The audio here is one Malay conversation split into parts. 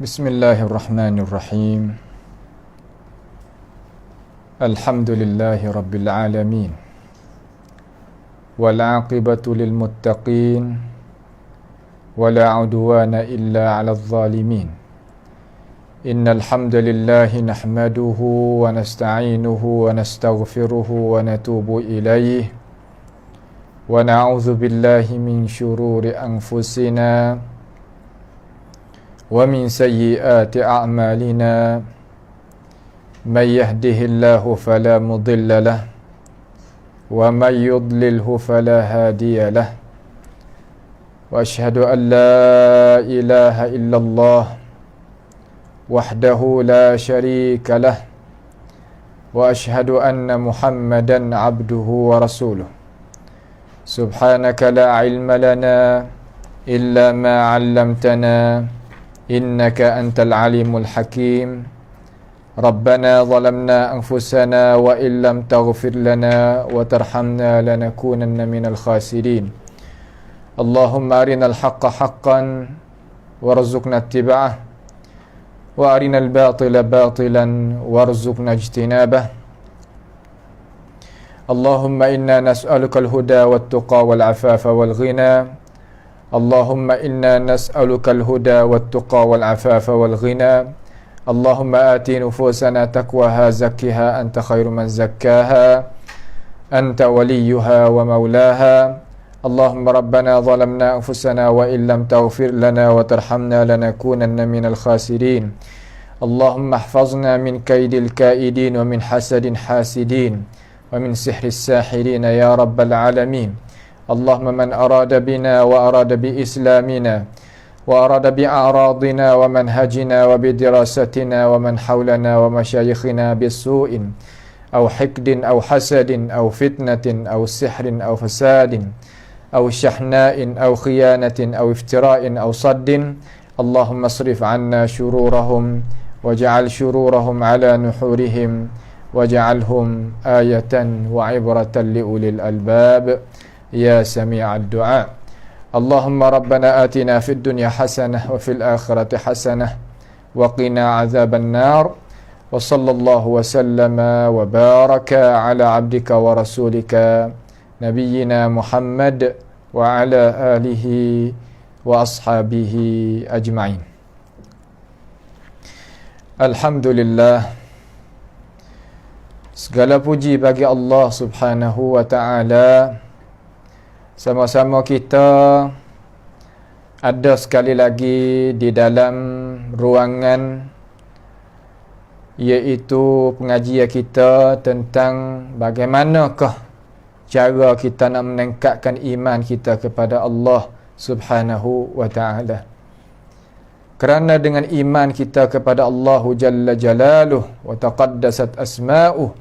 Bismillahirrahmanirrahim. Alhamdulillahi rabbil alamin. Wal 'aqibatu lil muttaqin. Wala 'udwana illa 'alal zalimin. Innal hamdalillahi nahmaduhu wa nasta'inuhu wa nastaghfiruhu wa natubu ilayhi. Wa na'udzu billahi min syururi anfusina wa min sayyiati a'malina. May yahdihillahu fala mudilla lahu wa may yudlilhu fala hadiya lahu. Wa ashhadu an la ilaha illallah wahdahu la syarika lah. Wa ashhadu anna Muhammadan abduhu wa rasuluh. Subhanaka la ilma lana illa ma 'allamtana innaka antal alimul hakim. Rabbana zalamna anfusana wa illam taghfir lana wa tarhamna lanakunanna minal khasirin. Allahumma arinal haqqa haqqan warzuqna ittiba'ah wa arinal batila batilan warzuqna ijtinabah. Allahumma inna nas'aluka al-huda wat-tuqa wal-'afafa wal-ghina. Allahumma inna nas'aluka al-huda wat-tuqa wal-'afafa wal-ghina. Allahumma ati nufusana taqwaha zakkiha anta khairu man zakkaha anta waliyuha wa maulaha. Allahumma rabbana zalamna anfusana wa illam taghfir lana wa tarhamna lanakunanna minal khasirin. Allahumma ihfazna min kaidil kaidin wa min hasadin hasidin wa min sihris sahirin ya rabbal alamin. Allahumma man arada bina wa arada bi islamina wa arada bi a'radina wa manhajina wa bi dirasatina wa man hawlana wa masyayikhina bisu'in aw hikdin aw hasadin aw fitnatin aw sihrin aw fasadin aw syahna'in aw khiyanatin aw iftira'in aw saddin. Allahumma asrif 'anna syururahum waj'al syururahum 'ala nuhurihim waj'alhum ayatan wa 'ibratan li ulil albab ya sami'ad du'a. Allahumma rabbana atina fid dunya hasanah wa fil akhirati hasanah wa qina azaban nar. Wa sallallahu wa sallama wa baraka ala abdika wa rasulika nabiyyina Muhammad wa ala alihi wa ashabihi ajma'in. Alhamdulillah, segala puji bagi Allah Subhanahu wa ta'ala. Sama-sama kita ada sekali lagi di dalam ruangan, iaitu pengajian kita tentang bagaimanakah cara kita nak meningkatkan iman kita kepada Allah Subhanahu wa ta'ala. Kerana dengan iman kita kepada Allah Jalla Jalaluh wa taqaddasat asma'uh,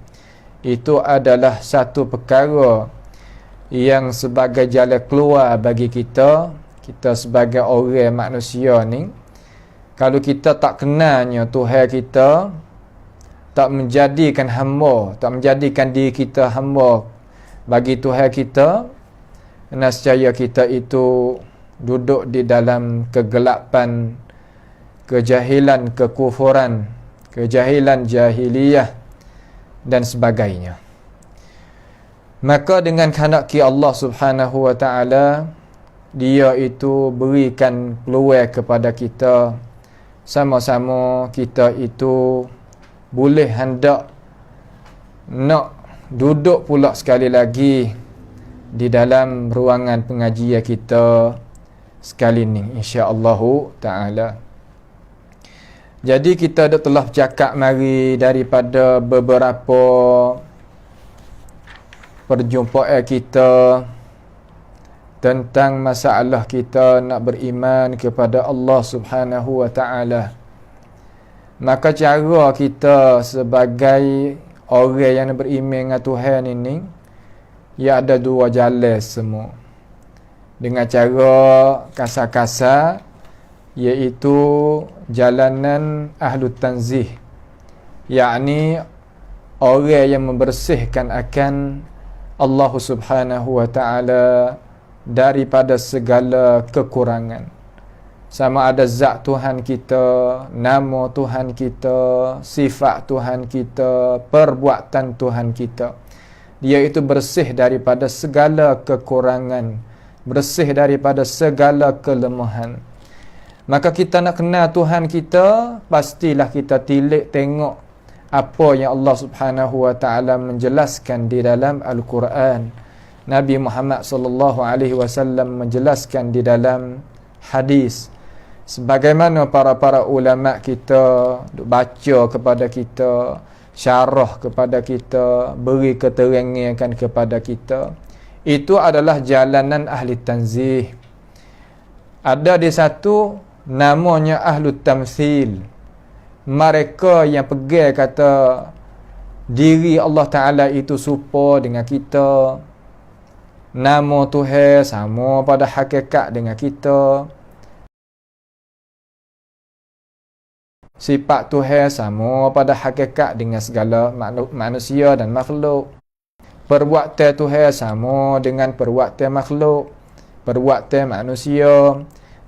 itu adalah satu perkara yang sebagai jalan keluar bagi kita sebagai orang manusia ni. Kalau kita tak kenalnya Tuhan kita, tak menjadikan hamba, tak menjadikan diri kita hamba bagi Tuhan kita, nescaya kita itu duduk di dalam kegelapan, kejahilan, kekufuran, kejahilan jahiliyah dan sebagainya. Maka dengan kehendaki Allah Subhanahu wa ta'ala, Dia itu berikan peluang kepada kita, sama-sama kita itu boleh hendak nak duduk pula sekali lagi di dalam ruangan pengajian kita sekali ni, insya-Allah ta'ala. Jadi kita dah telah bercakap mari daripada beberapa perjumpaan kita tentang masalah kita nak beriman kepada Allah Subhanahu wa ta'ala. Maka cara kita sebagai orang yang beriman dengan Tuhan ini, ia ada dua jalan semua. Dengan cara kasar-kasar, iaitu jalanan ahlu tanzih, yakni orang yang membersihkan akan Allah Subhanahu wa ta'ala daripada segala kekurangan. sama ada zat Tuhan kita, nama Tuhan kita, sifat Tuhan kita, perbuatan Tuhan kita. Dia itu bersih daripada segala kekurangan, bersih daripada segala kelemahan. Maka kita nak kenal Tuhan kita, pastilah kita tilik tengok apa yang Allah Subhanahu wa taala menjelaskan di dalam Al-Quran. Nabi Muhammad sallallahu alaihi wasallam menjelaskan di dalam hadis. Sebagaimana para ulama kita baca kepada kita, syarah kepada kita, beri keterangan kepada kita. Itu adalah jalanan ahli tanzih. Ada di satu namanya ahlu tamthil. Mereka yang pegang kata diri Allah Ta'ala itu serupa dengan kita, nama Tuhan sama pada hakikat dengan kita, sifat Tuhan sama pada hakikat dengan segala manusia dan makhluk, perbuatan Tuhan sama dengan perbuatan makhluk, perbuatan manusia.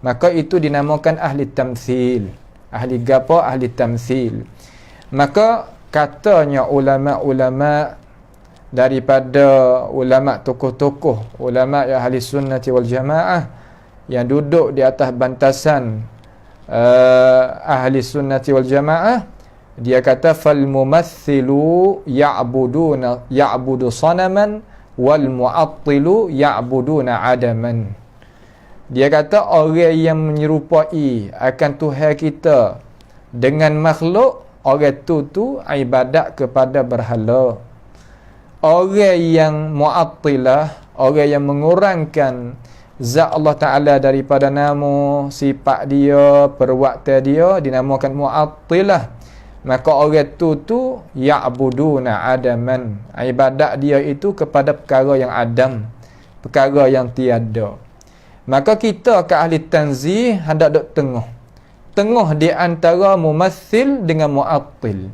Maka itu dinamakan ahli tamthil. Ahli gapo? Ahli tamthil. Maka katanya ulama-ulama daripada ulama tokoh-tokoh, ulama yang ahli sunnati wal jamaah yang duduk di atas bantasan ahli sunnati wal jamaah, dia kata fal mumathilu ya'budu sanaman wal mu'attilu ya'buduna adaman. Dia kata orang yang menyerupai akan Tuhan kita dengan makhluk, orang tu ibadat kepada berhala. Orang yang mu'attilah, orang yang mengurangkan zat Allah Ta'ala daripada nama, sifat dia, perbuatan dia, dinamakan mu'attilah. Maka orang tu ya'buduna adaman. Ibadat dia itu kepada perkara yang adam, perkara yang tiada. Maka kita ke ahli tanzih hendak duk tengah di antara mumathil dengan mu'attil.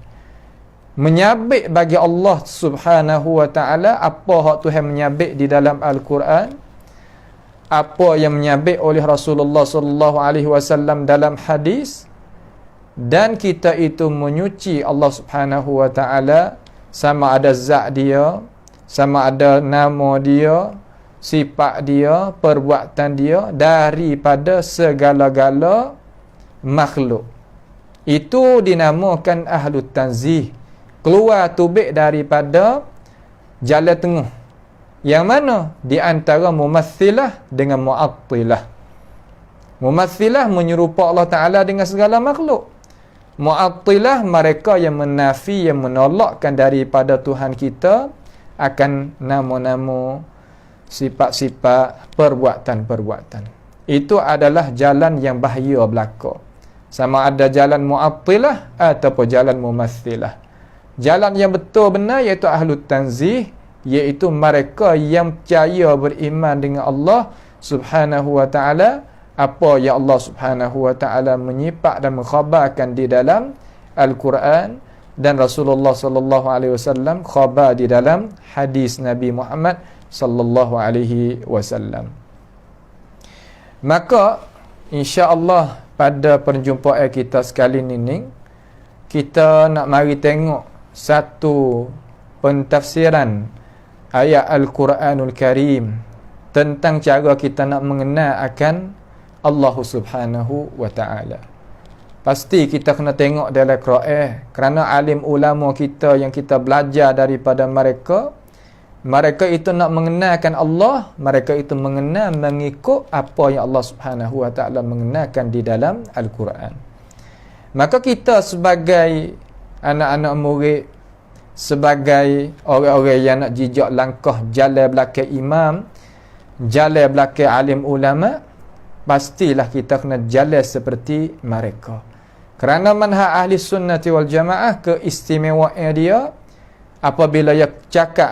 Menyabik bagi Allah Subhanahu wa taala apa hak Tuhan menyabik di dalam Al-Quran, apa yang menyabik oleh Rasulullah sallallahu alaihi wasallam dalam hadis, dan kita itu menyuci Allah Subhanahu wa taala sama ada zat dia, sama ada nama dia, sifat dia, perbuatan dia daripada segala-gala makhluk. Itu dinamakan ahlu tanzih. Keluar tubik daripada jalan tengah. Yang mana? Di antara mumathilah dengan mu'attilah. Mumathilah menyerupa Allah Ta'ala dengan segala makhluk. Mu'attilah mereka yang menafi, yang menolakkan daripada Tuhan kita akan nama-nama, sifat-sifat, perbuatan-perbuatan. Itu adalah jalan yang bahaya belaka. Sama ada jalan mu'attilah ataupun jalan mumathilah. Jalan yang betul benar iaitu ahlu tanzih, iaitu mereka yang percaya beriman dengan Allah Subhanahu wa ta'ala, apa yang Allah Subhanahu wa ta'ala menyifat dan mengkhabarkan di dalam Al-Quran, dan Rasulullah sallallahu alaihi wasallam khabar di dalam hadis Nabi Muhammad sallallahu alaihi wasallam. Maka insya-Allah pada perjumpaan kita sekali ini, kita nak mari tengok satu pentafsiran ayat Al-Quranul Karim tentang cara kita nak mengenal akan Allah Subhanahu wa taala. Pasti kita kena tengok dalam Quran, kerana alim ulama kita yang kita belajar daripada mereka, mereka itu nak mengenalkan Allah, mereka itu mengenal mengikut apa yang Allah Subhanahu wa taala mengenalkan di dalam Al-Quran. Maka kita sebagai anak-anak murid, sebagai orang-orang yang nak jejak langkah jalan belakang imam, jalan belakang alim ulama, pastilah kita kena jalan seperti mereka. Kerana manhaj ahli sunnati wal jamaah, keistimewaan dia apabila dia cakap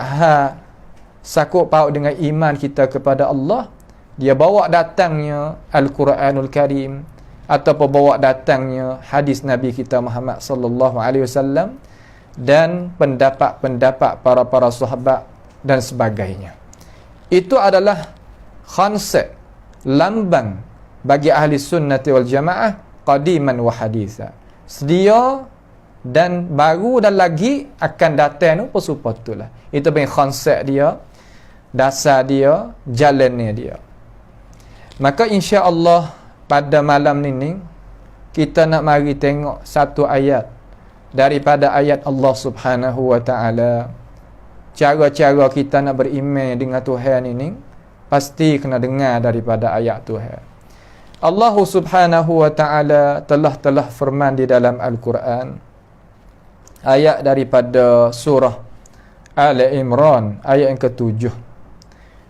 sakut paut dengan iman kita kepada Allah, dia bawa datangnya Al-Quranul Karim ataupun bawa datangnya hadis Nabi kita Muhammad sallallahu alaihi wasallam dan pendapat-pendapat para sahabat dan sebagainya. Itu adalah konsep, lambang bagi ahli sunnati wal jamaah qadiman wa haditha. Sedia dan baru dan lagi akan datang tu pesupa tu lah. Itu punya konsep dia, dasar dia, jalannya dia. Maka insya-Allah pada malam ni kita nak mari tengok satu ayat daripada ayat Allah Subhanahu wa taala. Cara-cara kita nak beriman dengan Tuhan ini pasti kena dengar daripada ayat Tuhan. Allah Subhanahu wa taala telah firman di dalam Al-Quran, ayat daripada surah Ali Imran ayat yang ke-7.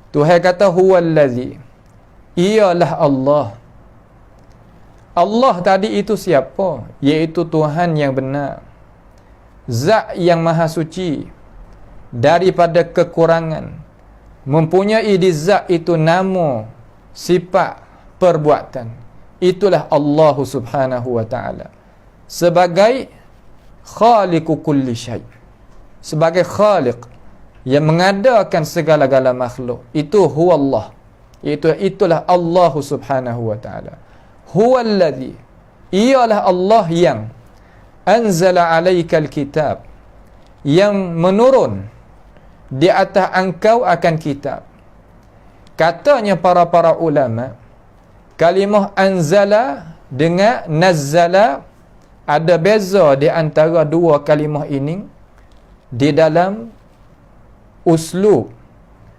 Tuhan kata huwallazi, ialah Allah. Allah tadi itu siapa? Iaitu Tuhan yang benar, Zat yang maha suci daripada kekurangan, mempunyai di zat itu nama, sifat, perbuatan. Itulah Allah Subhanahu wa taala sebagai khaliqu kulli syai, sebagai khaliq yang mengadakan segala-gala makhluk. Itu huwa Allah, itulah Allah Subhanahu wa taala. Huwallazi, ialah Allah yang anzala alaikal kitab, yang menurun di atas engkau akan kitab. Katanya para ulama, kalimah anzala dengan nazzala ada beza di antara dua kalimah ini di dalam uslub,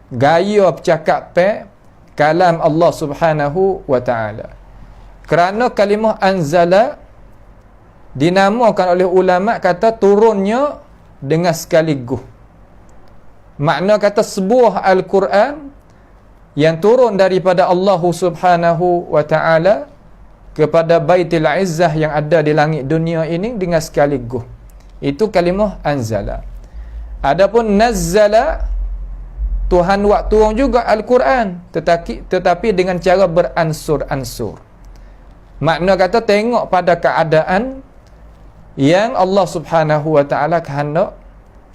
gaya percakapan kalam Allah Subhanahu wa taala. Kerana kalimah anzala dinamakan oleh ulama kata turunnya dengan sekaligus. Makna kata sebuah Al-Quran yang turun daripada Allah Subhanahu wa taala kepada Baitul Izzah yang ada di langit dunia ini dengan sekaligus. Itu kalimah anzala. Adapun nazzala, Tuhan buat turun juga Al-Quran, tetapi dengan cara beransur-ansur. Makna kata tengok pada keadaan yang Allah Subhanahu wa taala kehendak,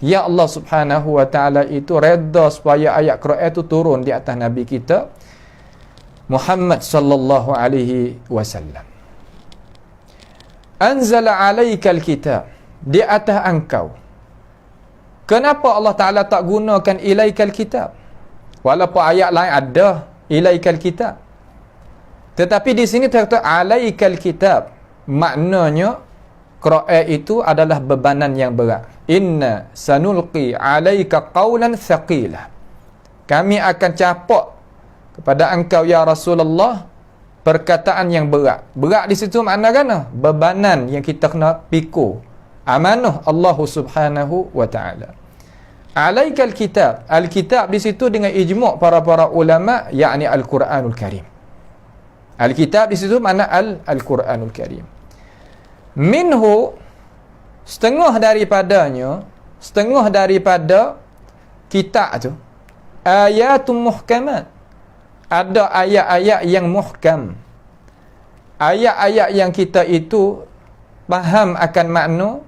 ya Allah Subhanahu wa taala itu redha supaya ayat Quran itu turun di atas nabi kita Muhammad sallallahu alaihi wasallam. Anzala alaikal kitab, di atas engkau. Kenapa Allah Taala tak gunakan ilaikal kitab? Walaupun ayat lain ada ilaikal kitab, tetapi di sini terkata alaikal kitab, maknanya Quran itu adalah bebanan yang berat. Inna sanulqi alaika qawlan thaqila, kami akan capak kepada engkau ya Rasulullah perkataan yang berat. Berat di situ makna kan? Bebanan yang kita kena pikul, amanah Allah Subhanahu wa taala. Alaikal kitab, al-kitab di situ dengan ijma' para ulama, yakni Al-Quranul Karim. Al-kitab di situ makna Al-Quranul Karim. Minhu, setengah daripadanya, setengah daripada kitab tu ayatun muhkamat, ada ayat-ayat yang muhkam, ayat-ayat yang kita itu faham akan makna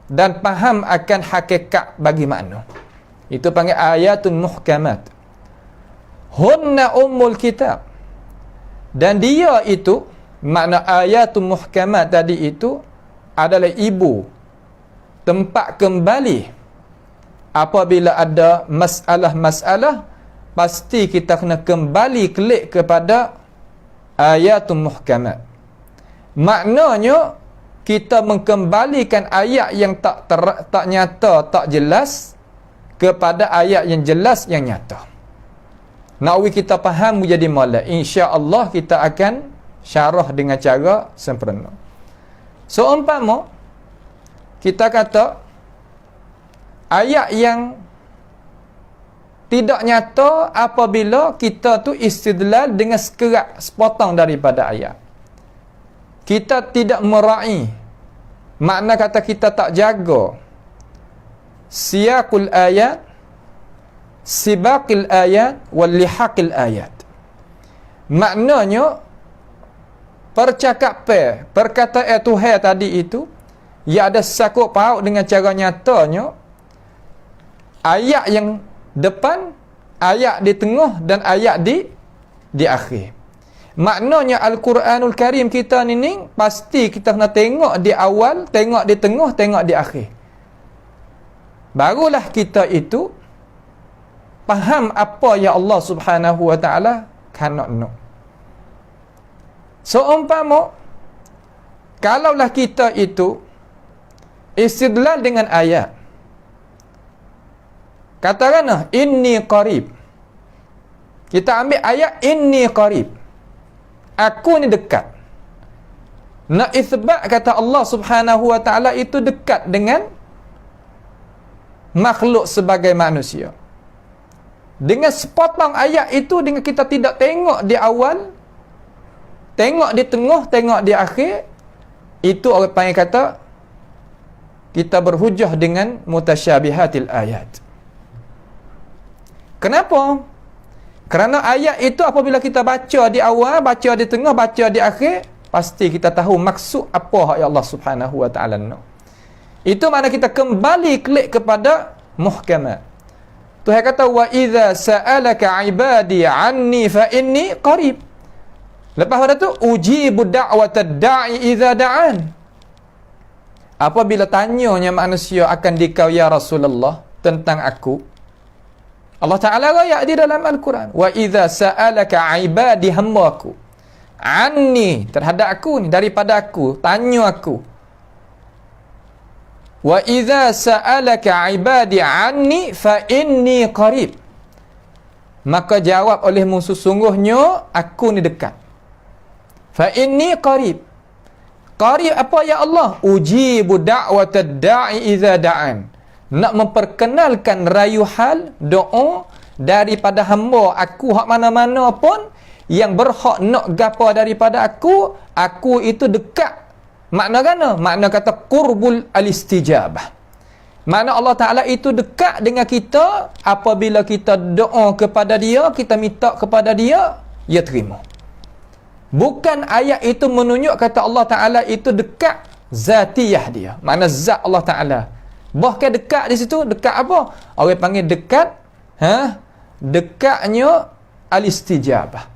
dan faham akan hakikat bagi makna. Itu panggil ayatun muhkamat. Hunna ummul kitab, dan dia itu makna ayatun muhkamat tadi itu adalah ibu, tempat kembali apabila ada masalah-masalah, pasti kita kena kembali klik kepada ayatun muhkamat. Maknanya kita mengembalikan ayat yang tak nyata, tak jelas kepada ayat yang jelas, yang nyata. Nak kita faham jadi molek, insya-Allah kita akan syarah dengan cara sempurna. Seumpama kita kata ayat yang tidak nyata apabila kita tu istidlal dengan sekerat sepotong daripada ayat. Kita tidak meraih, makna kata kita tak jaga siyaqul ayat, sibaqil ayat, wal lihaqil ayat. Maknanya percakapan, perkataan Tuhan tadi itu ia ada sakut paut dengan cara nyatanya ayat yang depan, ayat di tengah dan ayat di akhir. Maknanya Al-Quranul Karim kita ni pasti kita kena tengok di awal, tengok di tengah, tengok di akhir. Barulah kita itu faham apa yang Allah Subhanahu wa taala nak. Seumpama kalaulah kita itu istidlal dengan ayat, katakanlah inni qarib. Kita ambil ayat inni qarib. Aku ni dekat. Nak isbat kata Allah Subhanahu wa taala itu dekat dengan makhluk sebagai manusia. Dengan sepotong ayat itu, dengan kita tidak tengok di awal, tengok di tengah, tengok di akhir, itu orang panggil kata kita berhujah dengan mutasyabihatil ayat. Kenapa? Kerana ayat itu apabila kita baca di awal, baca di tengah, baca di akhir, pasti kita tahu maksud apa yang Allah Subhanahu wa taala nak. Itu mana kita kembali klik kepada muhkamat. Tuhan kata wa idza sa'alaka ibadi anni fa inni qarib. Lepas pada tu ujibu da'watad da'i idza da'an. Apabila tanyanya manusia akan dikau ya Rasulullah tentang aku, Allah Ta'ala rayak di dalam Al-Quran, wa idza sa'alaka ibadi hambaku anni, terhadap aku ni, daripada aku, tanya aku. Wa idza sa'alaka ibadi anni fa inni qarib, maka jawab olehmu sesungguhnya aku ni dekat. Fa inni qarib. Qarib apa ya Allah? Ujibu da'watad da'i idza da'an. Nak memperkenalkan rayu hal doa daripada hamba aku hak mana-mana pun yang berhak nak gapo daripada aku itu dekat. Makna kana? Makna kata qurbul al-istijabah. Makna Allah Ta'ala itu dekat dengan kita apabila kita doa kepada dia, kita minta kepada dia, dia terima. Bukan ayat itu menunjuk kata Allah Ta'ala itu dekat zatiyah dia. Makna zat Allah Ta'ala. Bahkan dekat di situ, dekat apa? Orang panggil dekat, dekatnya al-istijabah.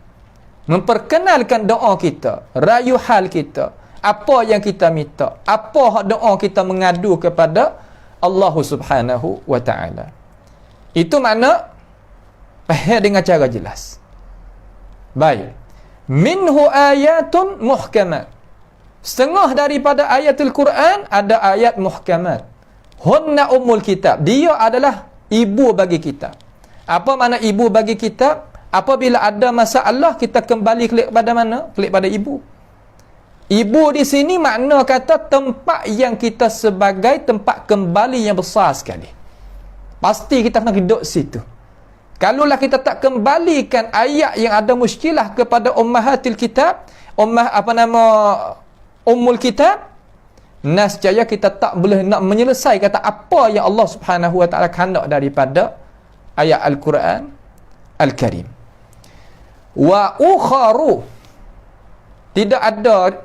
Memperkenalkan doa kita, rayu hal kita, apa yang kita minta, apa doa kita mengadu kepada Allah Subhanahu wa taala. Itu makna faham dengan cara jelas. Baik. Minhu ayatun muhkamat. Setengah daripada ayatul Quran ada ayat muhkamat. Hunna ummul kitab. Dia adalah ibu bagi kitab. Apa makna ibu bagi kitab? Apabila ada masalah, kita kembali klik pada mana? Klik pada ibu. Ibu di sini makna kata tempat yang kita sebagai tempat kembali yang besar sekali. Pasti kita kena duduk situ. Kalaulah kita tak kembalikan ayat yang ada muskilah kepada ummahatil kitab, ummul kitab, nascaya kita tak boleh nak menyelesaikan kata apa yang Allah Subhanahu wa taala kandang daripada ayat Al-Quran Al-Karim. Wa ukharu, tidak ada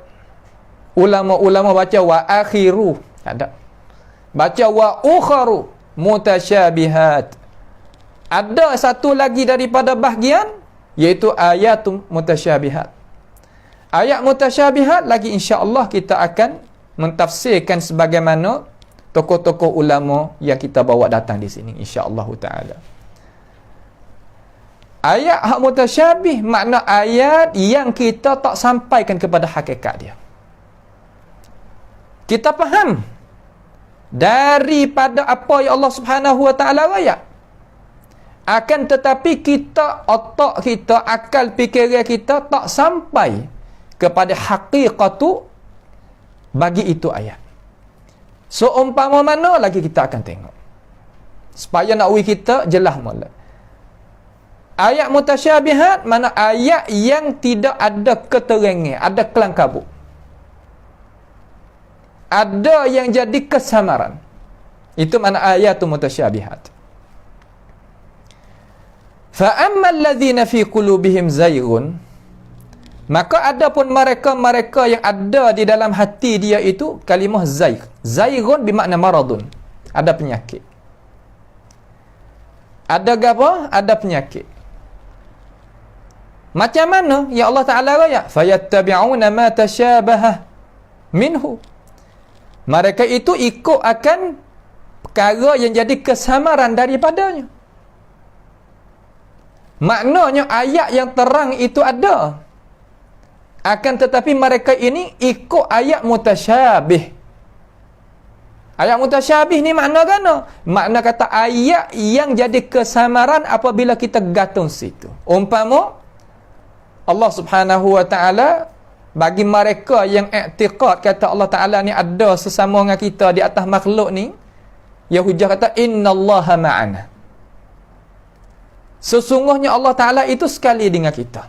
ulama-ulama baca wa akhiru, tak ada. Baca wa ukharu mutasyabihat. Ada satu lagi daripada bahagian iaitu ayat mutasyabihat. Ayat mutasyabihat lagi insya-Allah kita akan mentafsirkan sebagaimana tokoh-tokoh ulama yang kita bawa datang di sini insya-Allah taala. Ayat hak mutasyabih makna ayat yang kita tak sampaikan kepada hakikat dia. Kita faham daripada apa yang Allah Subhanahu wa taala rayak. Akan tetapi kita, otak kita, akal fikiran kita tak sampai kepada hakikatu bagi itu ayat. So umpama mana lagi kita akan tengok. Supaya nak kita jelas mula. Ayat mutasyabihat mana ayat yang tidak ada keterangan, ada kelang kabut. Ada yang jadi kesamaran. Itu mana ayat mutasyabihat. Fa ammal ladzina fi qulubihim zayghun, maka ada pun mereka yang ada di dalam hati dia itu kalimah zaygh. Zayghun bermakna maradun. Ada penyakit. Ada apa? Ada penyakit. Macam mana? Ya Allah Ta'ala raya, fayattabi'una ma tashabaha minhu. Mereka itu ikut akan perkara yang jadi kesamaran daripadanya. Maknanya ayat yang terang itu ada, akan tetapi mereka ini ikut ayat mutasyabih. Ayat mutasyabih ni makna gana? Makna kata ayat yang jadi kesamaran apabila kita gantung situ. Umpama Allah Subhanahu wa taala bagi mereka yang i'tiqad kata Allah Taala ni ada sesama dengan kita di atas makhluk ni, ya hujah kata innallaha ma'ana. Sesungguhnya Allah Taala itu sekali dengan kita.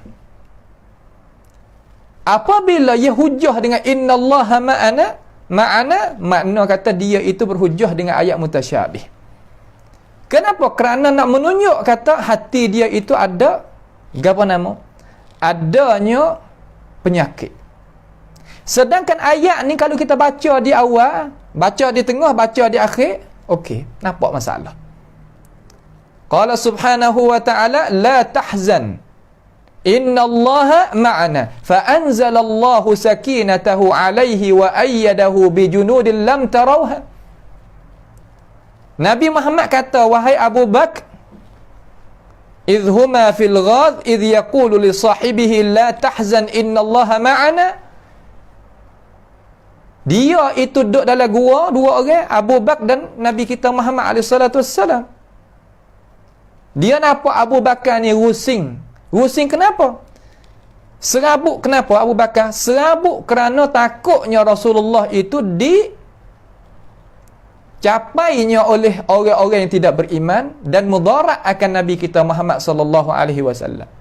Apabila ya hujah dengan innallaha ma'ana, makna kata dia itu berhujah dengan ayat mutasyabih. Kenapa? Kerana nak menunjuk kata hati dia itu ada apa nama? Adanya penyakit. Sedangkan ayat ni kalau kita baca di awal, baca di tengah, baca di akhir, okey, nampak masalah. Qala subhanahu wa ta'ala la tahzan innallaha ma'ana fa anzalallahu sakinatahu alaihi wa ayyadahu bijunudin lam tarawha. Nabi Muhammad kata, wahai Abu Bakar, idh huma fil ghad idh yaqulu li sahibihi la tahzan innallaha ma'ana. Dia itu duduk dalam gua, dua orang, Abu Bakar dan Nabi kita Muhammad alaihi salatu wassalam. Dia nampak Abu Bakar ni rusing. Rusing kenapa? Serabut kenapa Abu Bakar? Serabut kerana takutnya Rasulullah itu capainya oleh orang-orang yang tidak beriman dan mudarat akan Nabi kita Muhammad sallallahu alaihi wasallam.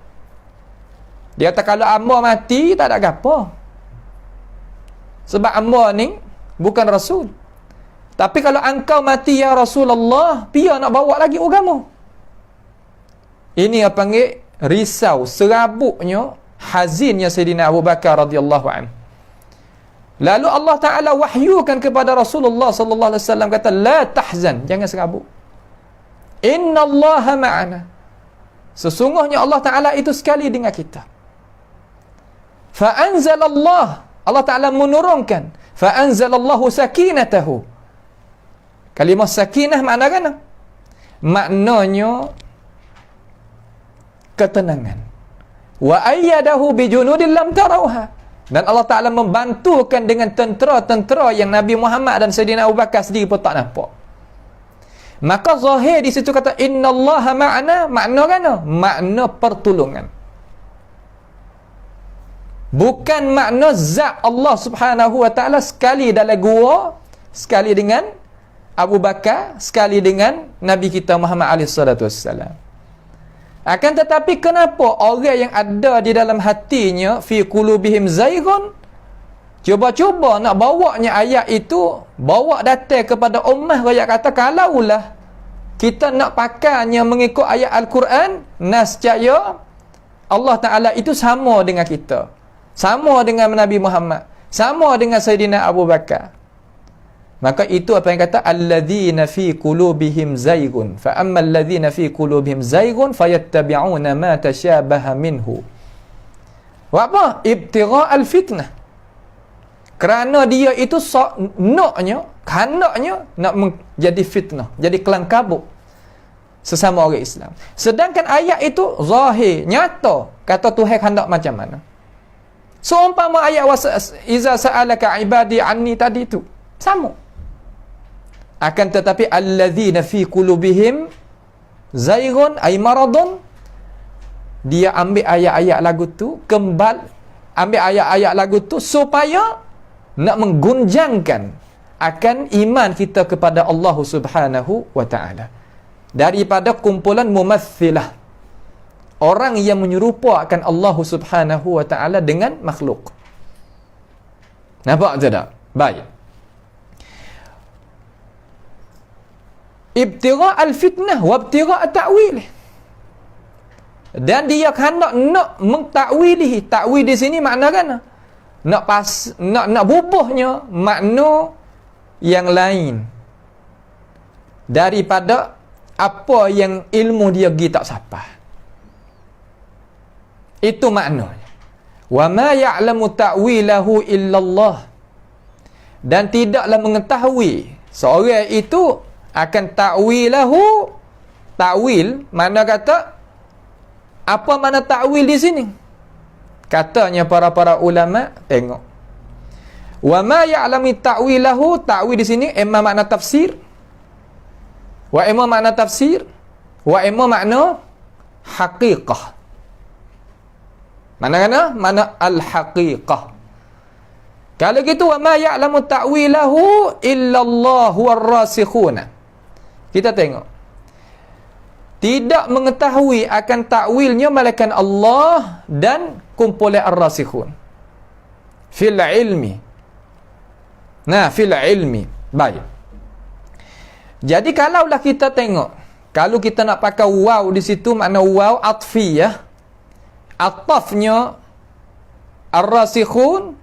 Dia kata kalau hamba mati tak ada apa. Sebab hamba ni bukan rasul. Tapi kalau engkau mati ya Rasulullah, pia nak bawa lagi agama. Ini yang panggil risau, serabutnya, hazinnya Sayyidina Abu Bakar radhiyallahu anhu. Lalu Allah Ta'ala wahyukan kepada Rasulullah sallallahu alaihi wasallam kata la tahzan, jangan serabut. Innallaha ma'ana. Sesungguhnya Allah Ta'ala itu sekali dengan kita. Fa anzalallah, Allah Ta'ala menurunkan, fa anzalallahu sakinatahu. Kalimah sakinah makna kan? Maknanya ketenangan. Wa ayyadahu bijunudin lam tarawha. Dan Allah Ta'ala membantukan dengan tentera-tentera yang Nabi Muhammad dan Sayyidina Abu Bakar sendiri pun tak nampak. Maka zahir di situ kata innallaha ma'ana, makna kan? Makna pertolongan. Bukan makna zat Allah Subhanahu wa Ta'ala sekali dalam gua, sekali dengan Abu Bakar, sekali dengan Nabi kita Muhammad alaihi salatu wassalam. Akan tetapi kenapa orang yang ada di dalam hatinya fi qulubihim zaighun, cuba-cuba nak bawanya ayat itu, bawa datang kepada ummah raya kata kalaulah kita nak pakainya mengikut ayat Al-Quran, nascaya Allah Ta'ala itu sama dengan kita, sama dengan Nabi Muhammad, sama dengan Sayyidina Abu Bakar. Maka itu apa yang kata alladzina fi qulubihim zaighun fa ammal ladzina fi qulubihim zaighun fayattabi'una ma tashabaha minhu. Wa apa? Ibtigha'al fitnah. Kerana dia itu naknya nak menjadi fitnah, jadi kelang kabut sesama orang Islam. Sedangkan ayat itu zahir, nyata, kata Tuhan hendak macam mana. Seumpama ayat iza sa'alaka ibadi anni tadi itu sama. Akan tetapi alladzina fi qulubihim zaighun ay maradun, dia ambil ayat-ayat lagu tu, ambil ayat-ayat lagu tu supaya nak menggunjangkan akan iman kita kepada Allah Subhanahu wa Ta'ala. Daripada kumpulan mumathilah, orang yang menyerupakan Allah Subhanahu wa Ta'ala dengan makhluk. Nampak tak? Baik. Ibtigha' al-fitnah wa ibtigha' ta'wil. Dan dia hendak nak mentakwilihi. Takwil di sini makna kan? Nak bubuhnya makna yang lain daripada apa yang ilmu dia pergi tak sampai. Itu maknanya. Wa ma ya'lamu ta'wilahu illallah. Dan tidaklah mengetahui seorang itu akan ta'wilahu. Ta'wil, mana kata? Apa mana ta'wil di sini? Katanya para ulama, tengok. Wa ma ya'lamu ta'wilahu, ta'wil di sini imma makna tafsir. Wa imma makna tafsir. Wa imma makna haqiqah. Mana? Mana al-haqiqah. Kalau gitu, wa ma ya'lamu ta'wilahu illallahu war-rasikhuna. Kita tengok. Tidak mengetahui akan takwilnya malaikat Allah dan kumpulan ar-rasikhun. Fil ilmi. Nah, fil ilmi. Baik. Jadi kalaulah kita tengok, kalau kita nak pakai waw di situ, makna waw atfiyah. Atafnya ar-rasikhun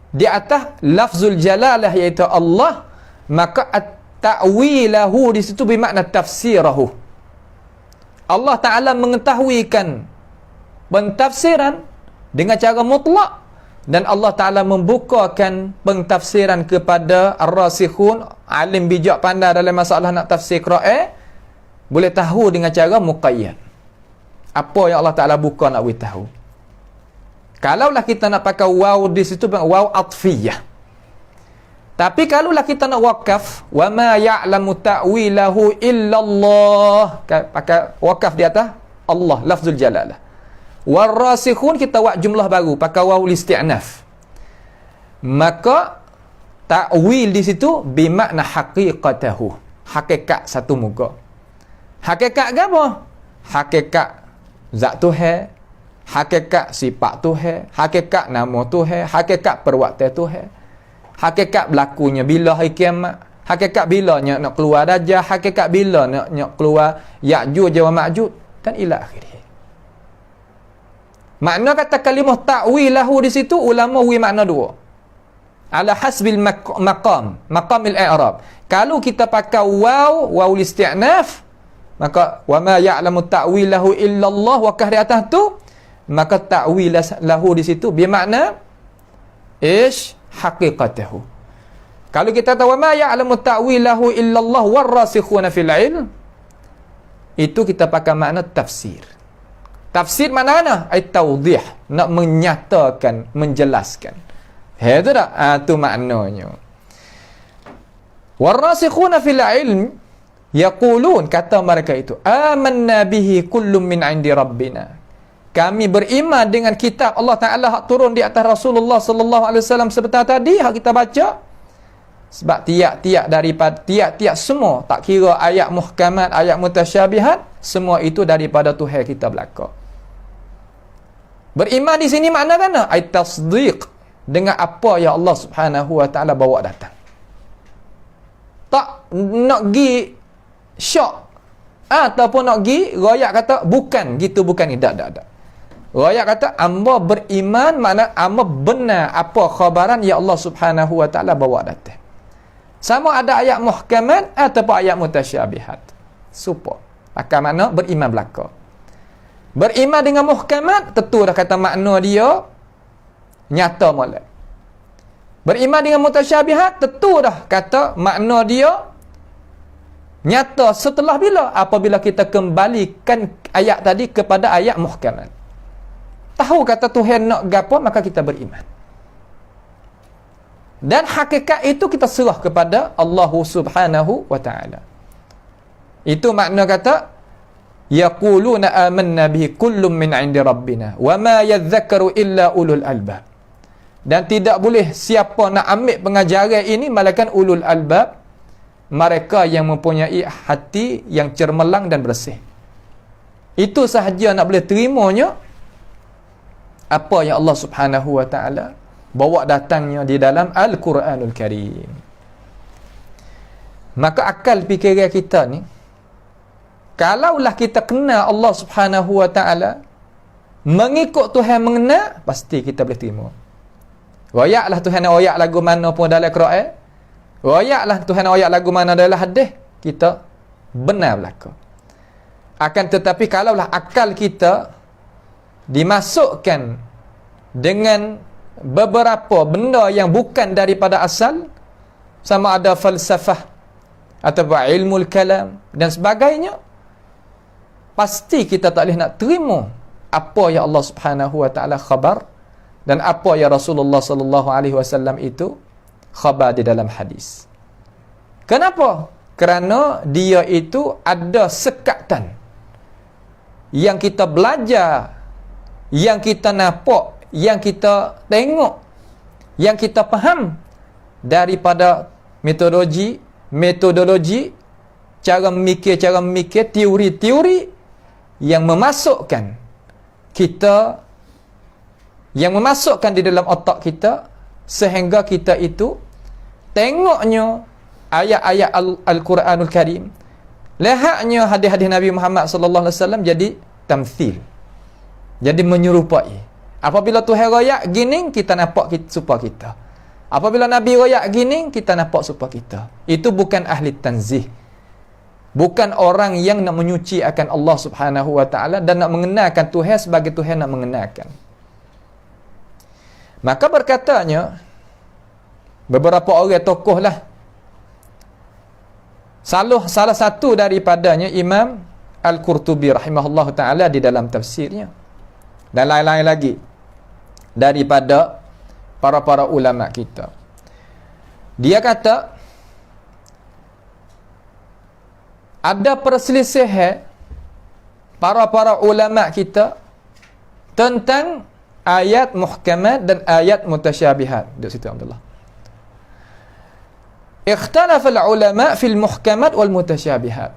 di atas lafzul jalalah iaitu Allah, maka at-ta'wilahu di situ bermakna tafsirahu. Allah Ta'ala mengetahuikan pentafsiran dengan cara mutlak, dan Allah Ta'ala membukakan pentafsiran kepada ar-rasikhun, alim bijak pandai dalam masalah nak tafsir Quran, boleh tahu dengan cara muqayyad. Apa yang Allah Ta'ala buka nak beritahu. Kalaulah kita nak pakai waw di situ, waw atfiyah. Tapi kalaulah kita nak wakaf, wa ma ya'lamu ta'wilahu illallah, pakai wakaf di atas Allah, lafzul jalalah. Warasikhun kita buat jumlah baru, pakai waw isti'naf. Maka ta'wil di situ bermakna haqiqatahu, hakikat satu muka. Hakikat apa? Hakikat zat Tuhan, hakikat sifat Tuhan, hakikat nama Tuhan, hakikat perbuatan Tuhan. Hakikat berlakunya bila hari kiamat, hakikat bila nak keluar Dajjal, hakikat bila nak keluar Ya'juj wa Ma'juj, dan ila akhirih. Makna kata kalimah ta'wilahu di situ ulama wi makna dua. Ala hasbil maqamil i'rab. Kalau kita pakai waw isti'naf, maka wa ma ya'lamu ta'wilahu illallah, wakah di atas tu, maka ta'wilahu di situ bermakna ish haqiqatahu. Kalau kita tahu ma ya'lamu ta'wilahu illallah warasikhuna fil ilm, itu kita pakai makna tafsir. Tafsir mana? Ai tawdih, nak menyatakan, menjelaskan. Itu dah, tu maknanya. Warasikhuna fil ilm yaqulun, kata mereka itu, amanna bihi kullum min 'indi rabbina. Kami beriman dengan kitab Allah Ta'ala hak turun di atas Rasulullah sallallahu alaihi wasallam sebentar tadi hak kita baca. Sebab tiap-tiap semua, tak kira ayat muhkamat, ayat mutasyabihat, semua itu daripada Tuhan kita belaka. Beriman di sini makna mana? Ai tasdiq dengan apa yang Allah Subhanahu wa Ta'ala bawa datang. Tak nak gi syok ataupun nak gi royak kata bukan gitu, bukan ni, tak. Royak kata amba beriman, makna amba benar apa khabaran yang Allah Subhanahu wa Ta'ala bawa datang. Sama ada ayat muhkamat ataupun ayat mutasyabihat. Supaya akan makna beriman belaka. Beriman dengan muhkamat, tentu dah kata makna dia nyata molek. Beriman dengan mutasyabihat, tentu dah kata makna dia nyata setelah bila? Apabila kita kembalikan ayat tadi kepada ayat muhkamat. Tahu kata Tuhan nak gapo, maka kita beriman. Dan hakikat itu kita serah kepada Allah Subhanahu wa Ta'ala. Itu makna kata yaquluna amanna bihi kullum min 'indi rabbina wa ma yadhakkaru illa ulul albab. Dan tidak boleh siapa nak ambil pengajaran ini melainkan ulul albab, mereka yang mempunyai hati yang cermelang dan bersih. Itu sahaja nak boleh terimanya apa yang Allah Subhanahu wa Ta'ala bawa datangnya di dalam Al-Quranul Karim. Maka akal fikiran kita ni, kalaulah kita kenal Allah Subhanahu wa Ta'ala, mengikut Tuhan mengenal, pasti kita boleh terima. Royaklah Tuhan royak lagu mana pun dalam Quran, royaklah Tuhan royak lagu mana dalam hadis, kita benar belaka. Akan tetapi kalaulah akal kita dimasukkan dengan beberapa benda yang bukan daripada asal, sama ada falsafah atau ilmu kalam dan sebagainya, pasti kita tak boleh nak terima apa yang Allah Subhanahu wa taala khabar dan apa yang Rasulullah sallallahu alaihi wasallam itu khabar di dalam hadis. Kenapa? Kerana dia itu ada sekatan yang kita belajar, yang kita nampak, yang kita tengok, yang kita faham daripada metodologi, cara memikir, teori-teori yang memasukkan kita, yang memasukkan di dalam otak kita, sehingga kita itu tengoknya ayat-ayat Al-Quranul Karim, lihatnya hadis-hadis Nabi Muhammad sallallahu alaihi wasallam jadi tamthil, jadi menyerupai. Apabila Tuhan royak gini, kita nampak serupa kita. Apabila Nabi royak gini, kita nampak serupa kita. Itu bukan ahli tanzih, bukan orang yang nak menyuci akan Allah Subhanahu wa taala dan nak mengenalkan Tuhan sebagai Tuhan nak mengenalkan. Maka berkatanya beberapa orang tokoh lah, salah satu daripadanya Imam Al-Qurtubi rahimahullah ta'ala di dalam tafsirnya, dan lain-lain lagi daripada para ulama kita. Dia kata ada perselisihan para ulama kita tentang ayat muhkamat dan ayat mutasyabihat. Duduk situ Abdullah. Ikhtalafa al-ulama fil muhkamat wal mutasyabihat.